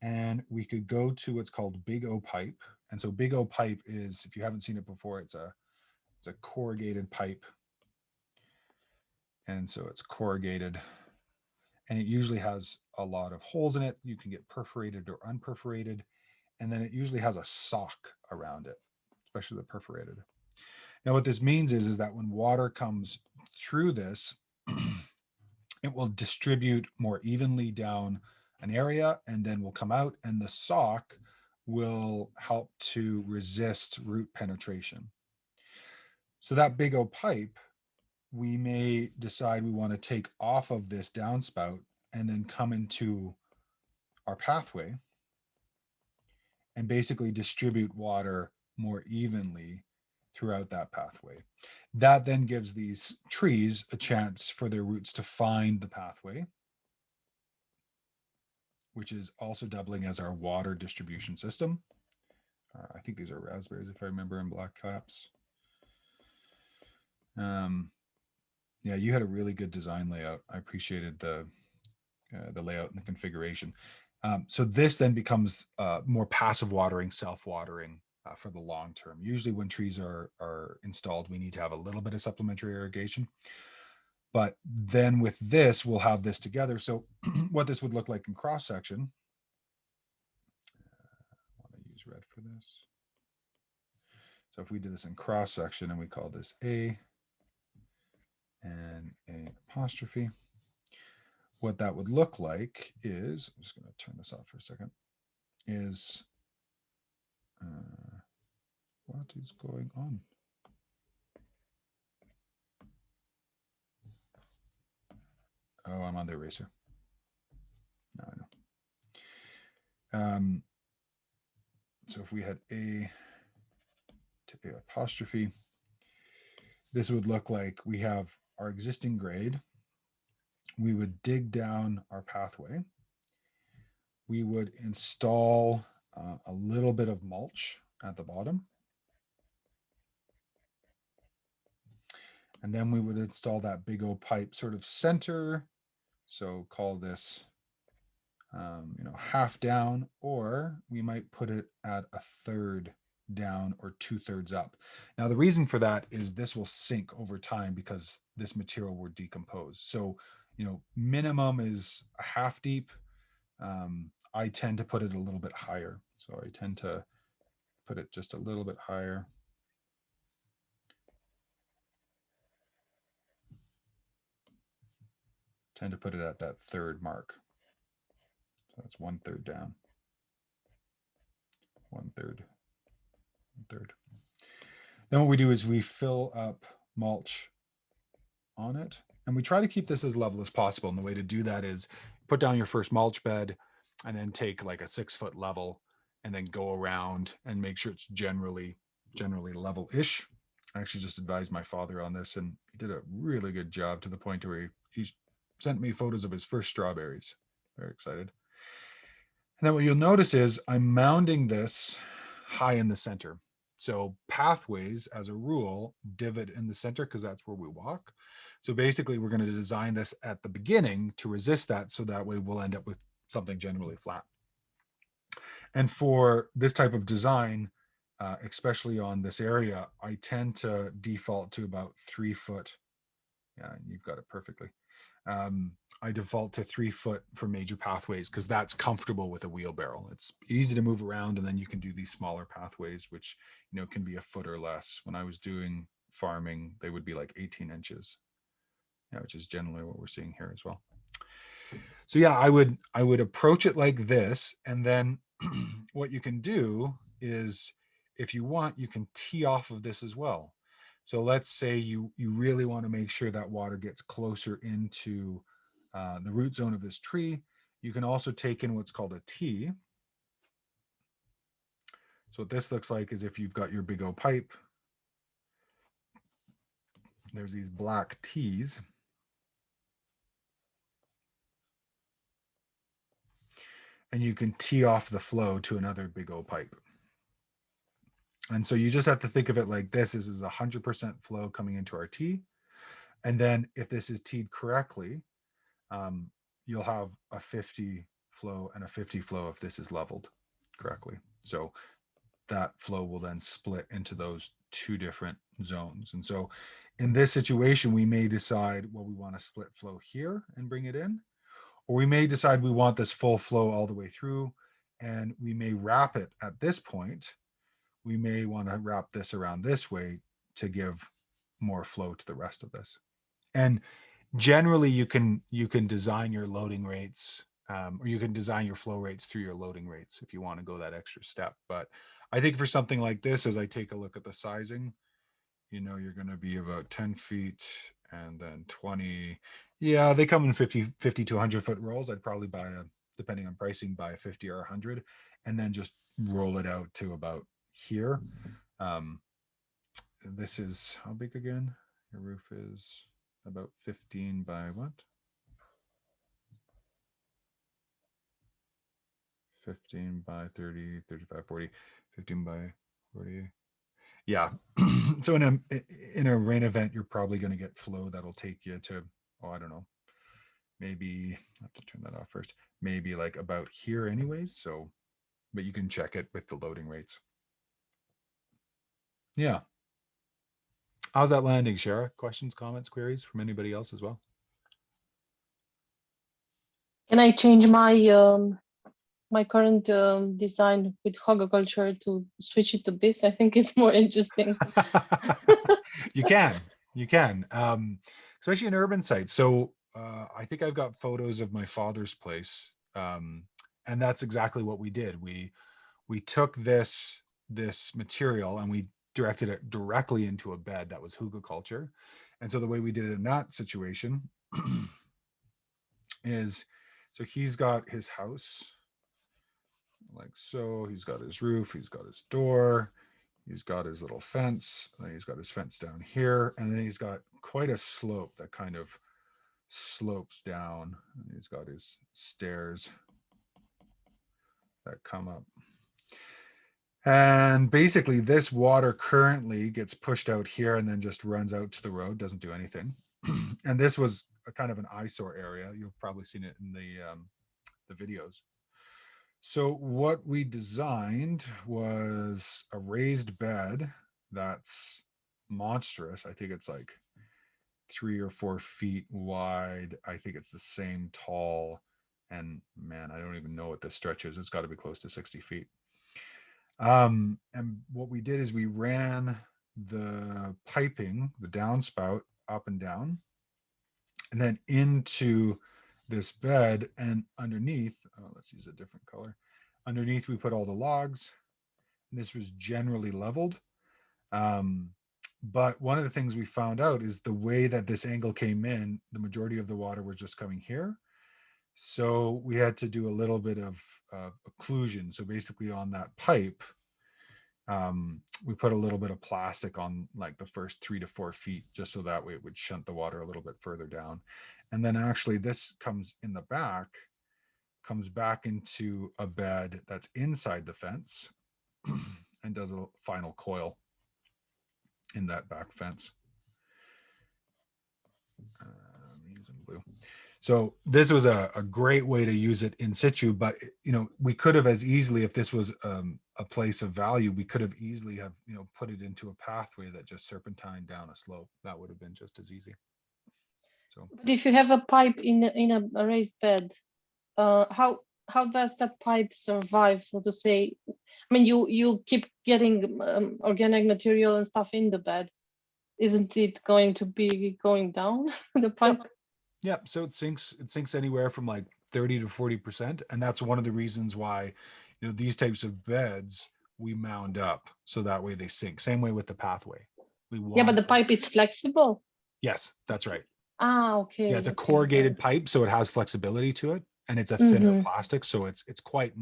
and we could go to what's called Big O pipe. And so Big O pipe is, if you haven't seen it before, it's a corrugated pipe. And so it's corrugated, and it usually has a lot of holes in it. You can get perforated or unperforated. And then it usually has a sock around it, especially the perforated. Now, what this means is that when water comes through this, it will distribute more evenly down an area and then will come out, and the sock will help to resist root penetration. So that Big O pipe, we may decide we want to take off of this downspout and then come into our pathway and basically distribute water more evenly throughout that pathway. That then gives these trees a chance for their roots to find the pathway, which is also doubling as our water distribution system. I think these are raspberries, if I remember, in black caps. Yeah, you had a really good design layout. I appreciated the layout and the configuration. So this then becomes more passive watering, self-watering for the long term. Usually when trees are installed, we need to have a little bit of supplementary irrigation. But then with this, we'll have this together. So what this would look like in cross section. I want to use red for this. So if we did this in cross section and we call this A and A apostrophe, what that would look like is, I'm just going to turn this off for a second, is what is going on? Oh, I'm on the eraser. Now I know. So if we had A to A apostrophe, this would look like we have our existing grade. We would dig down our pathway. We would install a little bit of mulch at the bottom. And then we would install that Big O pipe sort of center. So call this, half down, or we might put it at a third down or 2/3 up. Now, the reason for that is this will sink over time because this material will decompose. So, minimum is a half deep. I tend to put it a little bit higher. So I tend to put it just a little bit higher. and to put it at that third mark. So that's 1/3 down. 1/3. 1/3. Then what we do is we fill up mulch on it, and we try to keep this as level as possible. And the way to do that is put down your first mulch bed and then take like a 6-foot level and then go around and make sure it's generally level-ish. I actually just advised my father on this, and he did a really good job, to the point where he sent me photos of his first strawberries. Very excited. And then what you'll notice is I'm mounding this high in the center. So pathways, as a rule, divot in the center because that's where we walk. So basically, we're going to design this at the beginning to resist that, so that way we'll end up with something generally flat. And for this type of design, especially on this area, I tend to default to about 3 foot. Yeah, you've got it perfectly. I default to 3 foot for major pathways because that's comfortable with a wheelbarrow. It's easy to move around, and then you can do these smaller pathways, which, you know, can be a foot or less. When I was doing farming, they would be like 18 inches, yeah, which is generally what we're seeing here as well. So yeah, I would approach it like this, and then what you can do is, if you want, you can tee off of this as well. So let's say you really want to make sure that water gets closer into the root zone of this tree. You can also take in what's called a tee. So what this looks like is, if you've got your big old pipe, there's these black tees. And you can tee off the flow to another big old pipe. And so you just have to think of it like this. This is 100% flow coming into our tee. And then if this is teed correctly, you'll have a 50 flow and a 50 flow if this is leveled correctly. So that flow will then split into those 2 different zones. And so in this situation, we may decide, well, we want to split flow here and bring it in, or we may decide we want this full flow all the way through, and we may wrap it at this point. We may want to wrap this around this way to give more flow to the rest of this. And generally, you can design your loading rates, or you can design your flow rates through your loading rates if you want to go that extra step. But I think for something like this, as I take a look at the sizing, you know, you're going to be about 10 feet and then 20. Yeah, they come in 50 to 100 foot rolls. I'd probably buy depending on pricing, buy a 50 or 100, and then just roll it out to about here. This is how big again? Your roof is about 15 by what? 15 by 30, 35, 40, 15 by 40. Yeah. So in a rain event, you're probably going to get flow that'll take you to, oh, I don't know, maybe I have to turn that off first, maybe like about here anyways. So, but you can check it with the loading rates. Yeah. How's that landing, Shara? Questions, comments, queries from anybody else as well? Can I change my my current design with horticulture to switch it to this? I think it's more interesting. You can, especially in urban sites. So I think I've got photos of my father's place, and that's exactly what we did. We took this material and we directed it directly into a bed that was hugelculture. And so the way we did it in that situation is, so he's got his house like so, he's got his roof, he's got his door, he's got his little fence, and then he's got his fence down here, and then he's got quite a slope that kind of slopes down, and he's got his stairs that come up. And basically this water currently gets pushed out here and then just runs out to the road, doesn't do anything. And this was a kind of an eyesore area. You've probably seen it in the videos. So what we designed was a raised bed that's monstrous. I think it's like 3 or 4 feet wide. I think it's the same tall. And man, I don't even know what this stretch is. It's got to be close to 60 feet. And what we did is we ran the piping, the downspout, up and down, and then into this bed, and underneath, let's use a different color. Underneath, we put all the logs. This was generally leveled. But one of the things we found out is the way that this angle came in, the majority of the water was just coming here. So we had to do a little bit of occlusion. So basically on that pipe, we put a little bit of plastic on like the first 3 to 4 feet, just so that way it would shunt the water a little bit further down. And then actually this comes in the back, comes back into a bed that's inside the fence and does a final coil in that back fence. I'm using blue. So this was a great way to use it in situ, but we could have as easily, if this was a place of value, we could have easily have put it into a pathway that just serpentined down a slope. That would have been just as easy. So, but if you have a pipe in a raised bed, how does that pipe survive, so to say? I mean, you keep getting organic material and stuff in the bed. Isn't it going to be going down the pipe? Yeah, so it sinks anywhere from like 30 to 40%, and that's one of the reasons why these types of beds we mound up, so that way they sink. Same way with the pathway. Yeah, but the pipe, it's flexible. Yes, that's right. Okay. Yeah, it's a okay, corrugated right. pipe, so it has flexibility to it, and it's a thinner plastic, so it's quite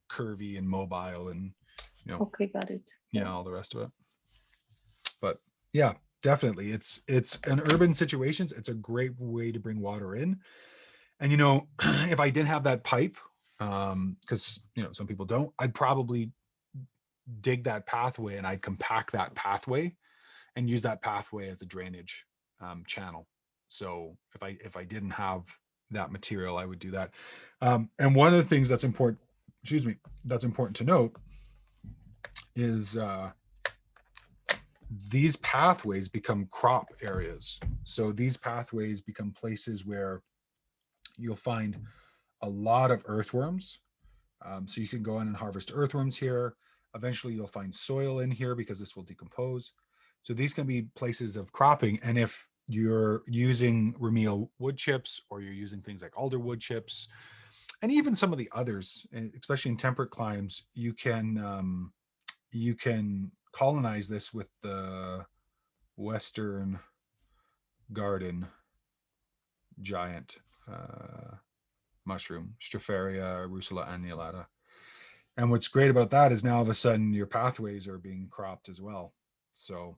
curvy and mobile, and Okay, got it. all the rest of it. But yeah, definitely, it's in urban situations, it's a great way to bring water in. And if I didn't have that pipe, because some people don't, I'd probably dig that pathway and I'd compact that pathway and use that pathway as a drainage channel. So if I didn't have that material, I would do that. And one of the things that's important, that's important to note is these pathways become crop areas. So these pathways become places where you'll find a lot of earthworms. So you can go in and harvest earthworms here. Eventually you'll find soil in here because this will decompose. So these can be places of cropping. And if you're using Ramil wood chips, or you're using things like alder wood chips, and even some of the others, especially in temperate climes, you can colonize this with the Western garden giant mushroom, Stropharia rusula annulata. And what's great about that is now all of a sudden your pathways are being cropped as well. So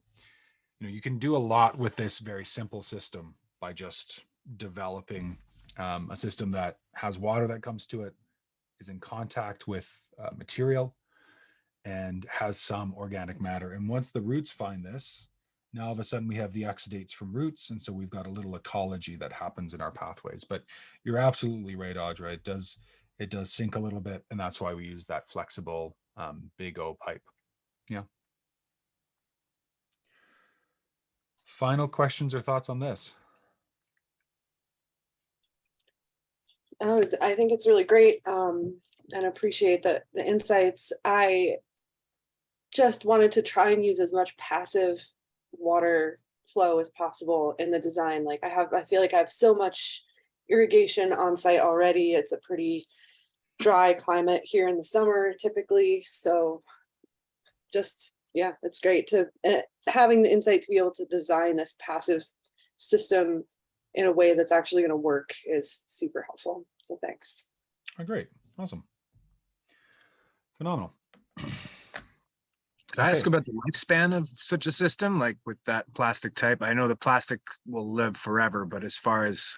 you can do a lot with this very simple system by just developing a system that has water that comes to it, is in contact with material, and has some organic matter. And once the roots find this, now all of a sudden we have the exudates from roots, and so we've got a little ecology that happens in our pathways. But you're absolutely right, Audra. It does sink a little bit, and that's why we use that flexible big O pipe. Yeah. Final questions or thoughts on this? Oh, I think it's really great, and appreciate the insights. I just wanted to try and use as much passive water flow as possible in the design. Like I feel like I have so much irrigation on site already. It's a pretty dry climate here in the summer typically. So just, yeah, it's great to having the insight to be able to design this passive system in a way that's actually going to work is super helpful. So thanks. Oh, great. Awesome. Phenomenal. Could I ask about the lifespan of such a system, like with that plastic type? I know the plastic will live forever, but as far as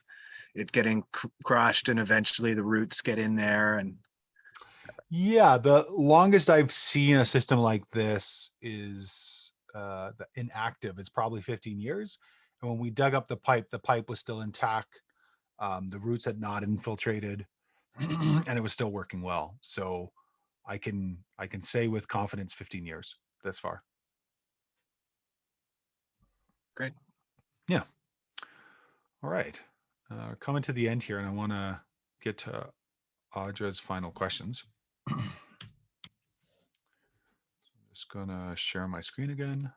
it getting crushed and eventually the roots get in there, and yeah, the longest I've seen a system like this is the inactive is probably 15 years. And when we dug up the pipe was still intact. The roots had not infiltrated and it was still working well. So I can say with confidence 15 years this far. great. Yeah. All right. Coming to the end here, and I want to get to Audra's final questions. I'm just going to share my screen again.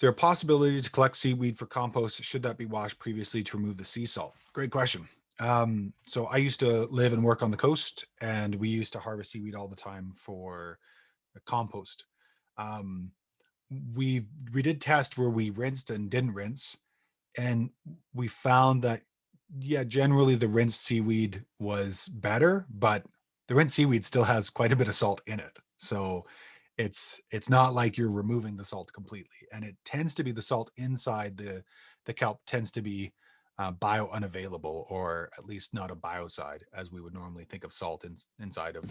there a possibility to collect seaweed for compost? Should that be washed previously to remove the sea salt? Great question. So I used to live and work on the coast, and we used to harvest seaweed all the time for compost. Um, we did test where we rinsed and didn't rinse, and we found that, yeah, generally the rinsed seaweed was better, but the rinsed seaweed still has quite a bit of salt in it. So it's not like you're removing the salt completely, and it tends to be the salt inside the kelp tends to be bio unavailable, or at least not a biocide as we would normally think of salt inside of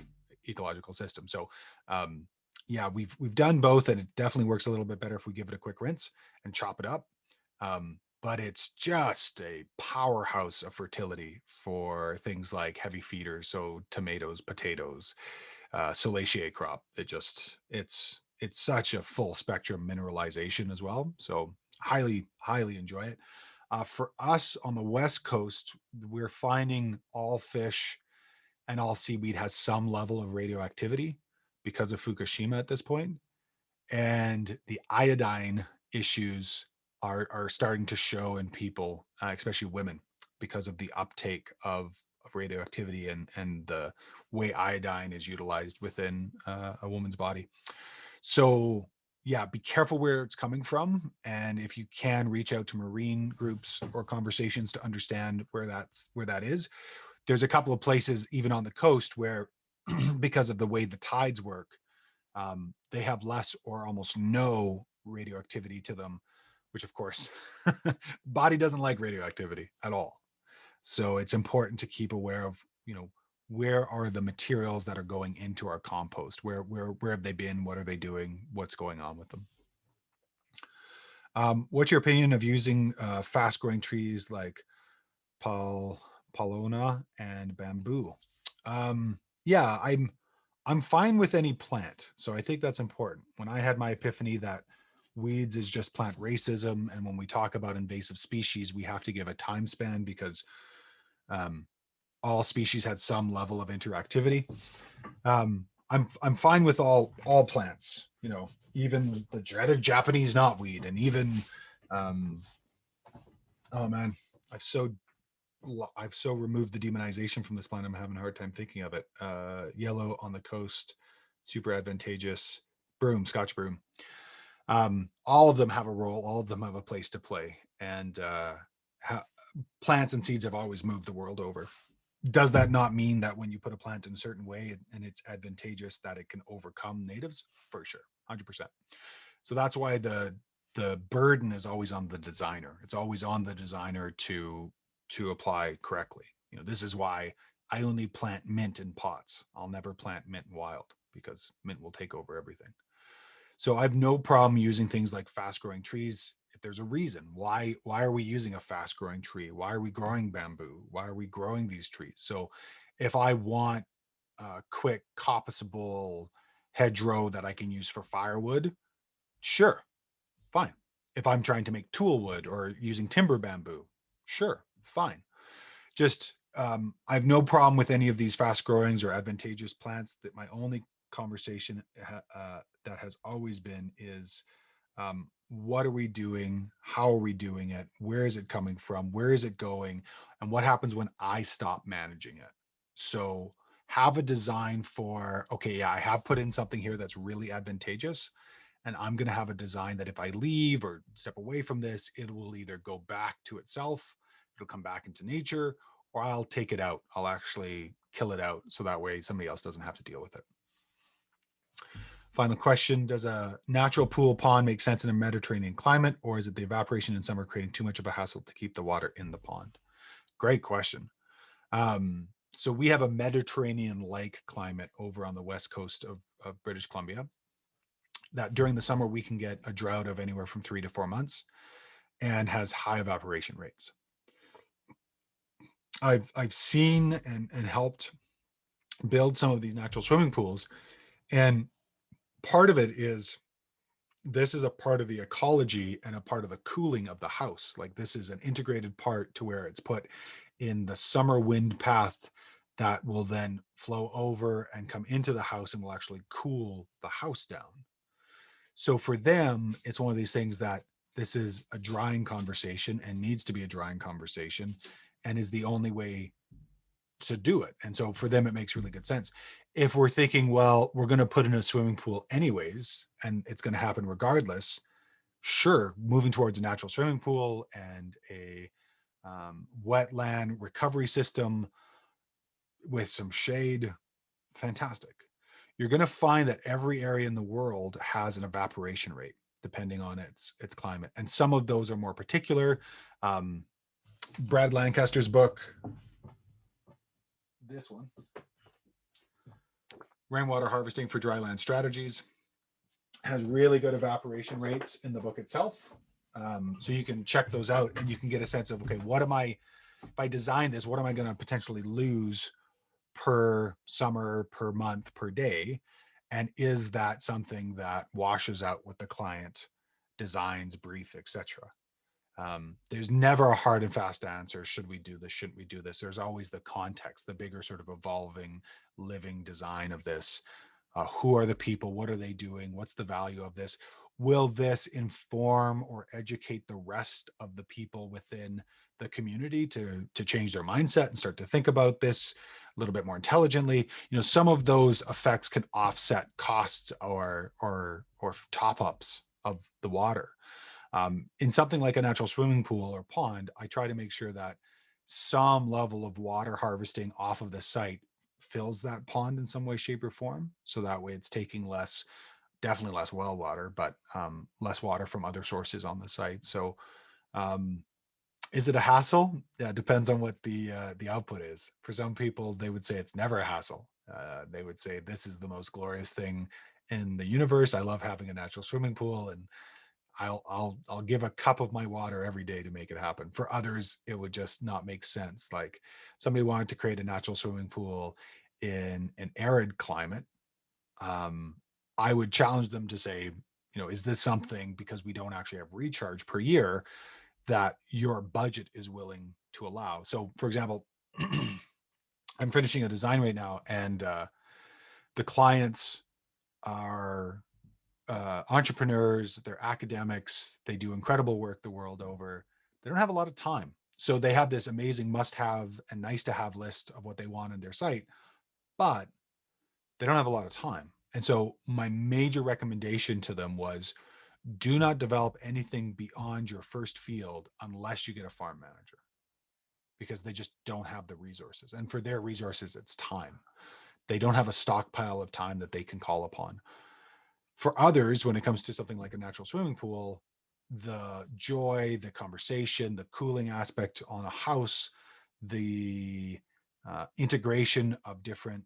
ecological system. So yeah, we've done both, and it definitely works a little bit better if we give it a quick rinse and chop it up. But it's just a powerhouse of fertility for things like heavy feeders, so tomatoes, potatoes, Solaceae crop. It's such a full spectrum mineralization as well. So highly enjoy it. For us on the West Coast, we're finding all fish and all seaweed has some level of radioactivity because of Fukushima at this point. And the iodine issues are starting to show in people, especially women, because of the uptake of radioactivity and the way iodine is utilized within a woman's body. So yeah, be careful where it's coming from, and if you can, reach out to marine groups or conversations to understand where that is. There's a couple of places even on the coast where because of the way the tides work, they have less or almost no radioactivity to them, which of course body doesn't like radioactivity at all. So it's important to keep aware of, where are the materials that are going into our compost? Where have they been? What are they doing? What's going on with them? What's your opinion of using fast growing trees like Paulownia and bamboo? Yeah, I'm fine with any plant. So I think that's important. When I had my epiphany that weeds is just plant racism, and when we talk about invasive species, we have to give a time span because all species had some level of interactivity. I'm fine with all plants, even the dreaded Japanese knotweed, and even oh man, I've so removed the demonization from this plant. I'm having a hard time thinking of it. Yellow on the coast, super advantageous. Broom, Scotch broom. All of them have a role. All of them have a place to play. And plants and seeds have always moved the world over. Does that not mean that when you put a plant in a certain way and it's advantageous that it can overcome natives? For sure, 100%. So that's why the burden is always on the designer. It's always on the designer to apply correctly. This is why I only plant mint in pots. I'll never plant mint wild because mint will take over everything. So I have no problem using things like fast growing trees if there's a reason. Why are we using a fast growing tree? Why are we growing bamboo? Why are we growing these trees? So if I want a quick coppiceable hedgerow that I can use for firewood, sure, fine. If I'm trying to make tool wood or using timber bamboo, sure, fine. Just I have no problem with any of these fast growings or advantageous plants. That my only conversation that has always been is what are we doing? How are we doing it? Where is it coming from? Where is it going? And what happens when I stop managing it? So have a design for, okay, yeah, I have put in something here that's really advantageous, and I'm going to have a design that if I leave or step away from this, it will either go back to itself, it'll come back into nature, or I'll take it out. I'll actually kill it out so that way somebody else doesn't have to deal with it. Final question, does a natural pool pond make sense in a Mediterranean climate, or is it the evaporation in summer creating too much of a hassle to keep the water in the pond? Great question. So we have a Mediterranean-like climate over on the west coast of British Columbia that during the summer we can get a drought of anywhere from 3 to 4 months and has high evaporation rates. I've seen and helped build some of these natural swimming pools, and part of it is this is a part of the ecology and a part of the cooling of the house. Like this is an integrated part to where it's put in the summer wind path that will then flow over and come into the house and will actually cool the house down. So for them, it's one of these things that This is a drying conversation and needs to be a drying conversation and is the only way to do it. And so for them, it makes really good sense. If we're thinking, well, we're going to put in a swimming pool anyways, and it's going to happen regardless, sure, moving towards a natural swimming pool and a wetland recovery system with some shade, fantastic. You're going to find that every area in the world has an evaporation rate depending on its climate, and some of those are more particular. Brad Lancaster's book, this one, Rainwater Harvesting for Dryland Strategies, has really good evaporation rates in the book itself. So you can check those out and you can get a sense of, okay, what am I, if I design this, what am I going to potentially lose per summer, per month, per day? And is that something that washes out what the client designs, brief, etc.? There's never a hard and fast answer. Should we do this? Shouldn't we do this? There's always the context, the bigger sort of evolving, living design of this. Who are the people? What are they doing? What's the value of this? Will this inform or educate the rest of the people within the community to change their mindset and start to think about this a little bit more intelligently? You know, some of those effects can offset costs or top-ups of the water. In something like a natural swimming pool or pond, I try to make sure that some level of water harvesting off of the site fills that pond in some way, shape, or form. So that way it's taking less, definitely less well water, but less water from other sources on the site. So is it a hassle? Yeah, it depends on what the output is. For some people, they would say it's never a hassle. They would say this is the most glorious thing in the universe. I love having a natural swimming pool, and I'll give a cup of my water every day to make it happen. For others, it would just not make sense. Like somebody wanted to create a natural swimming pool in an arid climate. I would challenge them to say, you know, is this something, because we don't actually have recharge per year, that your budget is willing to allow? So for example, I'm finishing a design right now, and the clients are entrepreneurs, they're academics, they do incredible work the world over. They don't have a lot of time. So they have this amazing must-have and nice-to-have list of what they want in their site, but they don't have a lot of time. And so my major recommendation to them was, do not develop anything beyond your first field unless you get a farm manager, because they just don't have the resources. And for their resources, it's time. They don't have a stockpile of time that they can call upon. For others, when it comes to something like a natural swimming pool, the joy, the conversation, the cooling aspect on a house, the integration of different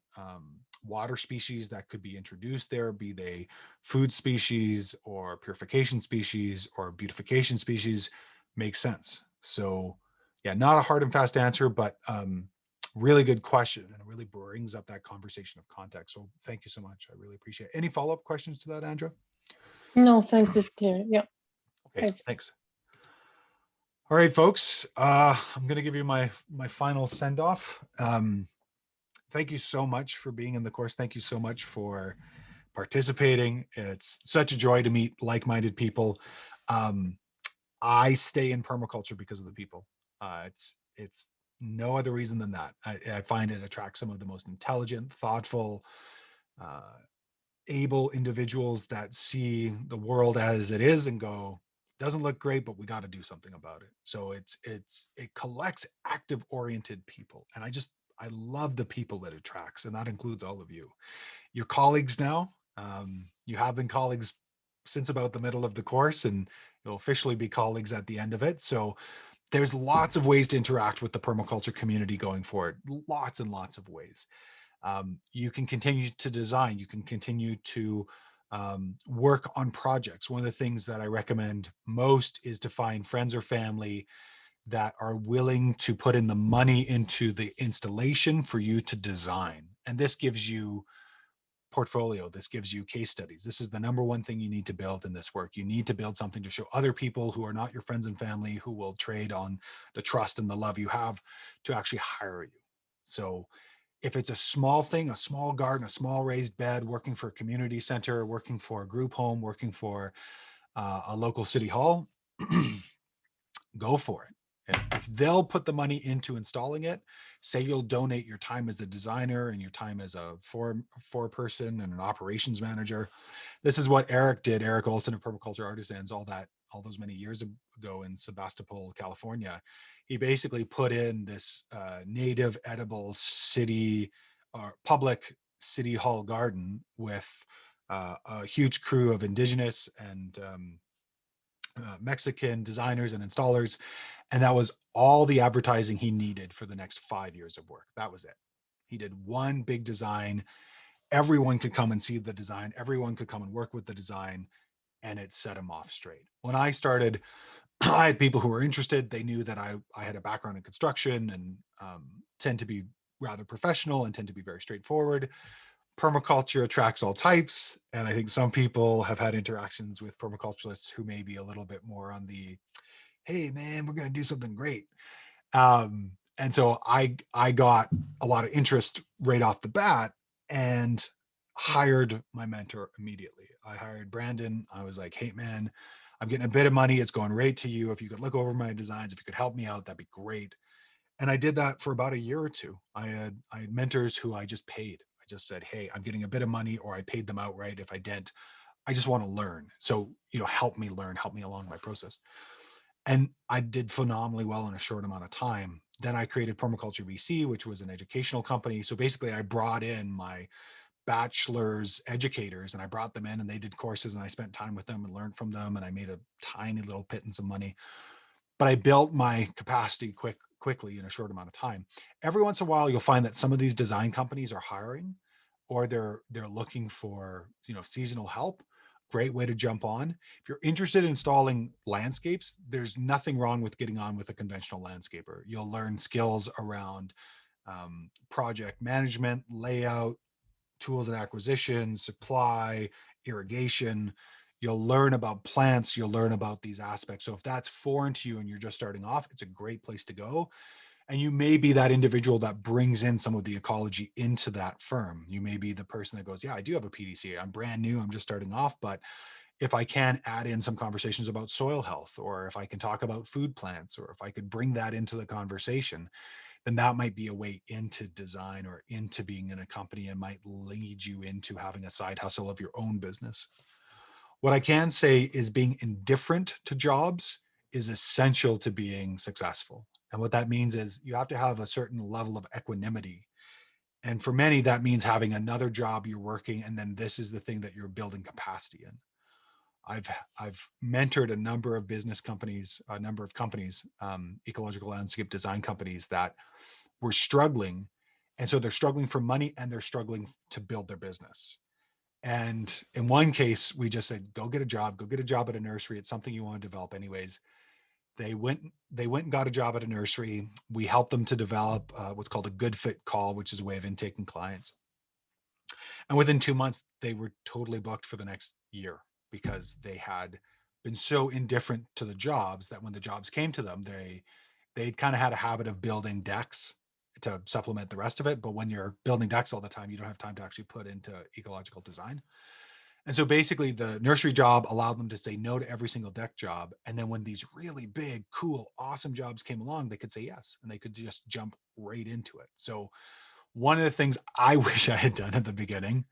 water species that could be introduced there, be they food species or purification species or beautification species, makes sense. So yeah, not a hard and fast answer, but really good question, and it really brings up that conversation of context. So thank you so much. I really appreciate it. Any follow-up questions to that, Andrea? No, thanks. It's clear. Yeah. Okay, thanks. All right, folks. I'm going to give you my final send-off. Thank you so much for being in the course. Thank you so much for participating. It's such a joy to meet like-minded people. I stay in permaculture because of the people. It's no other reason than that. I find it attracts some of the most intelligent, thoughtful, able individuals that see the world as it is and go, doesn't look great, but we got to do something about it. So it collects active oriented people. And I love the people that it attracts. And that includes all of you. Your colleagues now, you have been colleagues since about the middle of the course, and you'll officially be colleagues at the end of it. So there's lots of ways to interact with the permaculture community going forward, lots and lots of ways. You can continue to design, you can continue to work on projects. One of the things that I recommend most is to find friends or family that are willing to put in the money into the installation for you to design. And this gives you portfolio. This gives you case studies. This is the number one thing you need to build in this work. You need to build something to show other people who are not your friends and family, who will trade on the trust and the love you have, to actually hire you. So if it's a small thing, a small garden, a small raised bed, working for a community center, working for a group home, working for a local city hall, go for it. If they'll put the money into installing it, say you'll donate your time as a designer and your time as a four-person and an operations manager. This is what Eric did, Eric Olson of Permaculture Artisans, all those many years ago in Sebastopol, California. He basically put in this native edible city or public city hall garden with a huge crew of indigenous and Mexican designers and installers. And that was all the advertising he needed for the next 5 years of work. That was it. He did one big design. Everyone could come and see the design. Everyone could come and work with the design, and it set him off straight. When I started, I had people who were interested. They knew that I had a background in construction and tend to be rather professional and tend to be very straightforward. Permaculture attracts all types. And I think some people have had interactions with permaculturalists who may be a little bit more on the, hey man, we're going to do something great. And so I got a lot of interest right off the bat and hired my mentor immediately. I hired Brandon. I was like, hey man, I'm getting a bit of money. It's going right to you. If you could look over my designs, if you could help me out, that'd be great. And I did that for about a year or two. I had mentors who I just paid. I just said, hey, I'm getting a bit of money, or I paid them outright. If I didn't, I just want to learn. So, help me learn, help me along my process. And I did phenomenally well in a short amount of time. Then I created Permaculture BC, which was an educational company. So basically I brought in my bachelor's educators and I brought them in and they did courses and I spent time with them and learned from them. And I made a tiny little pittance of money, but I built my capacity quickly in a short amount of time. Every once in a while, you'll find that some of these design companies are hiring or they're looking for, seasonal help. Great way to jump on. If you're interested in installing landscapes, there's nothing wrong with getting on with a conventional landscaper. You'll learn skills around project management, layout, tools and acquisition, supply, irrigation. You'll learn about plants. You'll learn about these aspects. So if that's foreign to you and you're just starting off, it's a great place to go. And you may be that individual that brings in some of the ecology into that firm. You may be the person that goes, yeah, I do have a PDC. I'm brand new. I'm just starting off. But if I can add in some conversations about soil health, or if I can talk about food plants, or if I could bring that into the conversation, then that might be a way into design or into being in a company and might lead you into having a side hustle of your own business. What I can say is being indifferent to jobs is essential to being successful. And what that means is you have to have a certain level of equanimity. And for many, that means having another job you're working, and then this is the thing that you're building capacity in. I've mentored a number of business companies, ecological landscape design companies that were struggling. And so they're struggling for money and they're struggling to build their business. And in one case, we just said, go get a job at a nursery. It's something you want to develop anyways. They went and got a job at a nursery. We helped them to develop what's called a good fit call, which is a way of intaking clients. And within 2 months, they were totally booked for the next year because they had been so indifferent to the jobs that when the jobs came to them, they kind of had a habit of building decks to supplement the rest of it. But when you're building decks all the time, you don't have time to actually put into ecological design. And so basically the nursery job allowed them to say no to every single deck job. And then when these really big, cool, awesome jobs came along, they could say yes, and they could just jump right into it. So one of the things I wish I had done at the beginning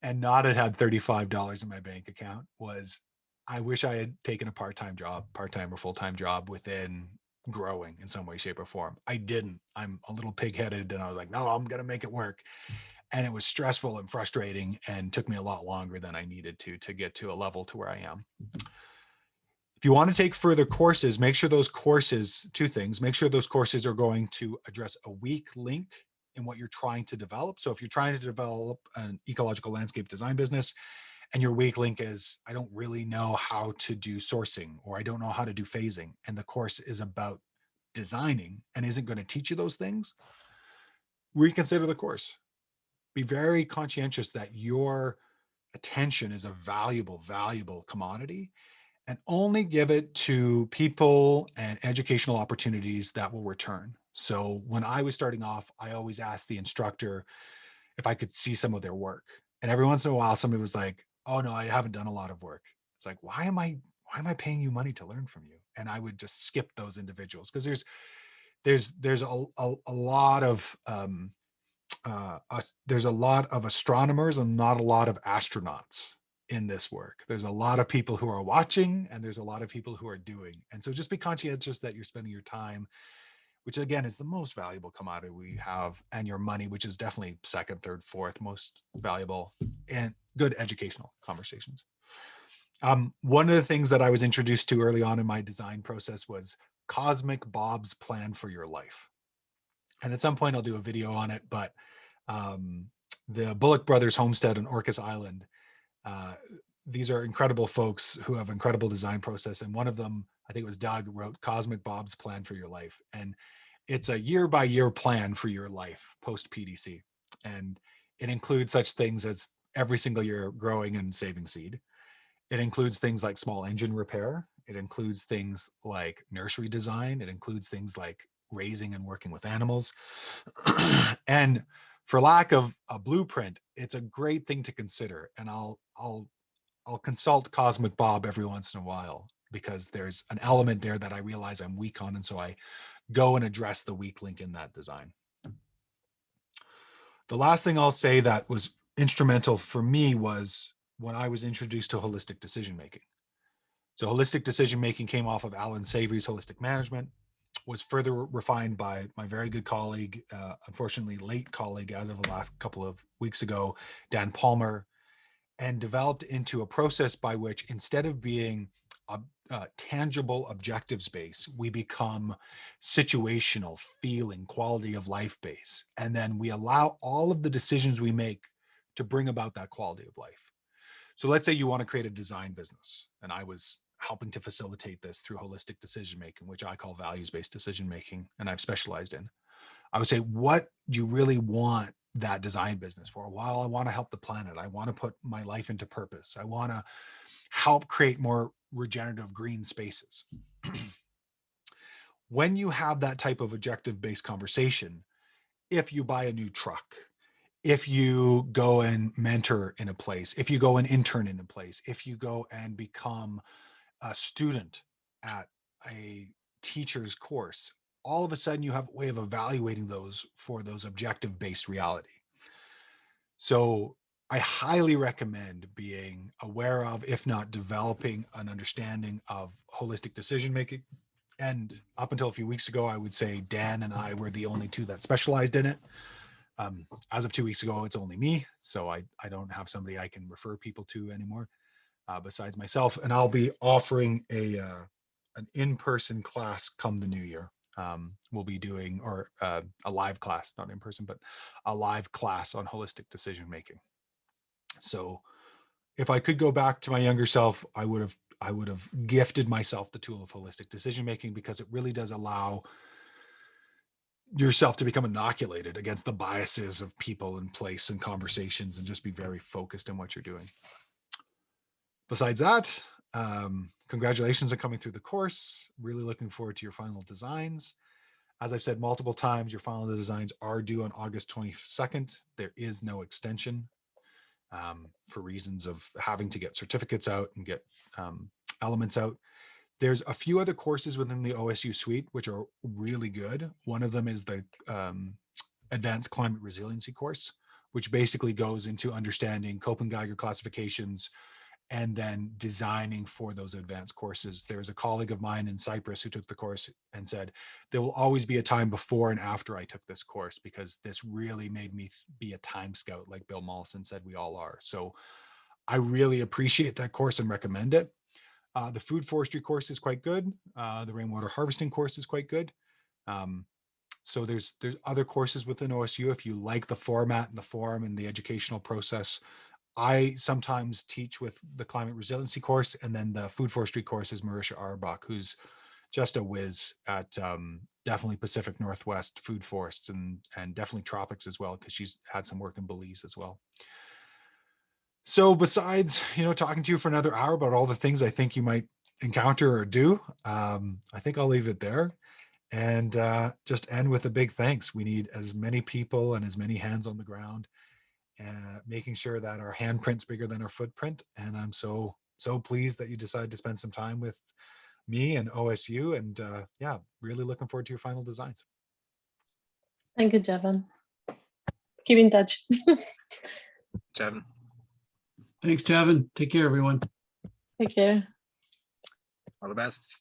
and not had $35 in my bank account was I wish I had taken a part-time or full-time job within growing in some way, shape, or form. I didn't. I'm a little pig-headed and I was like, no, I'm going to make it work. And it was stressful and frustrating and took me a lot longer than I needed to get to a level to where I am. If you want to take further courses, make sure those courses, two things, make sure those courses are going to address a weak link in what you're trying to develop. So if you're trying to develop an ecological landscape design business and your weak link is, I don't really know how to do sourcing, or I don't know how to do phasing, and the course is about designing and isn't going to teach you those things, reconsider the course. Be very conscientious that your attention is a valuable commodity, and only give it to people and educational opportunities that will return. So when I was starting off, I always asked the instructor if I could see some of their work. And every once in a while, somebody was like, oh no, I haven't done a lot of work. It's like, why am I why am I paying you money to learn from you? And I would just skip those individuals, because there's a lot of there's a lot of astronomers and not a lot of astronauts in this work. There's a lot of people who are watching, and there's a lot of people who are doing. And so just be conscientious that you're spending your time, which again is the most valuable commodity we have, and your money, which is definitely second, third, fourth most valuable, and good educational conversations. One of the things that I was introduced to early on in my design process was Cosmic Bob's Plan for Your Life. And at some point I'll do a video on it, but the Bullock Brothers homestead on Orcas Island, these are incredible folks who have incredible design process. And one of them, I think it was Doug, wrote Cosmic Bob's Plan for Your Life. And it's a year by year plan for your life post PDC. And it includes such things as every single year growing and saving seed. It includes things like small engine repair. It includes things like nursery design. It includes things like raising and working with animals. And for lack of a blueprint, it's a great thing to consider. And I'll consult Cosmic Bob every once in a while, because there's an element there that I realize I'm weak on. And so I go and address the weak link in that design. The last thing I'll say that was instrumental for me was when I was introduced to holistic decision-making. So holistic decision-making came off of Alan Savory's Holistic Management, was further refined by my very good colleague, unfortunately late colleague as of the last couple of weeks ago, Dan Palmer, and developed into a process by which, instead of being tangible objectives based, we become situational, feeling, quality of life based. And then we allow all of the decisions we make to bring about that quality of life. So let's say you want to create a design business, and I was helping to facilitate this through holistic decision making, which I call values-based decision making, and I've specialized in. I would say, what do you really want that design business for? Well, I want to help the planet. I want to put my life into purpose. I want to help create more regenerative green spaces. When you have that type of objective-based conversation, if you buy a new truck, if you go and mentor in a place, if you go and intern in a place, if you go and become a student at a teacher's course, all of a sudden you have a way of evaluating those for those objective-based reality. So I highly recommend being aware of, if not developing, an understanding of holistic decision-making. And up until a few weeks ago, I would say Dan and I were the only two that specialized in it. As of 2 weeks ago, it's only me. So I don't have somebody I can refer people to anymore besides myself. And I'll be offering an in-person class come the new year. We'll be doing, or a live class, not in person, but a live class on holistic decision making. So if I could go back to my younger self, I would have gifted myself the tool of holistic decision making, because it really does allow yourself to become inoculated against the biases of people and place and conversations, and just be very focused on what you're doing. Besides that, congratulations on coming through the course. Really looking forward to your final designs. As I've said multiple times, your final designs are due on August 22nd. There is no extension for reasons of having to get certificates out and get elements out. There's a few other courses within the OSU suite which are really good. One of them is the Advanced Climate Resiliency course, which basically goes into understanding Köppen-Geiger classifications and then designing for those advanced courses. There's a colleague of mine in Cyprus who took the course and said, there will always be a time before and after I took this course, because this really made me be a time scout, like Bill Mollison said we all are. So I really appreciate that course and recommend it. The food forestry course is quite good. The rainwater harvesting course is quite good. So there's other courses within OSU. If you like the format and the forum and the educational process, I sometimes teach with the climate resiliency course, and then the food forestry course is Marisha Arbach, who's just a whiz at definitely Pacific Northwest food forests and definitely tropics as well, because she's had some work in Belize as well. So besides, talking to you for another hour about all the things I think you might encounter or do, I think I'll leave it there and just end with a big thanks. We need as many people and as many hands on the ground, making sure that our handprint's bigger than our footprint. And I'm so so pleased that you decided to spend some time with me and OSU, and yeah, really looking forward to your final designs. Thank you, Javan. Keep in touch. Javan. Thanks, Javan. Take care, everyone. Take care. All the best.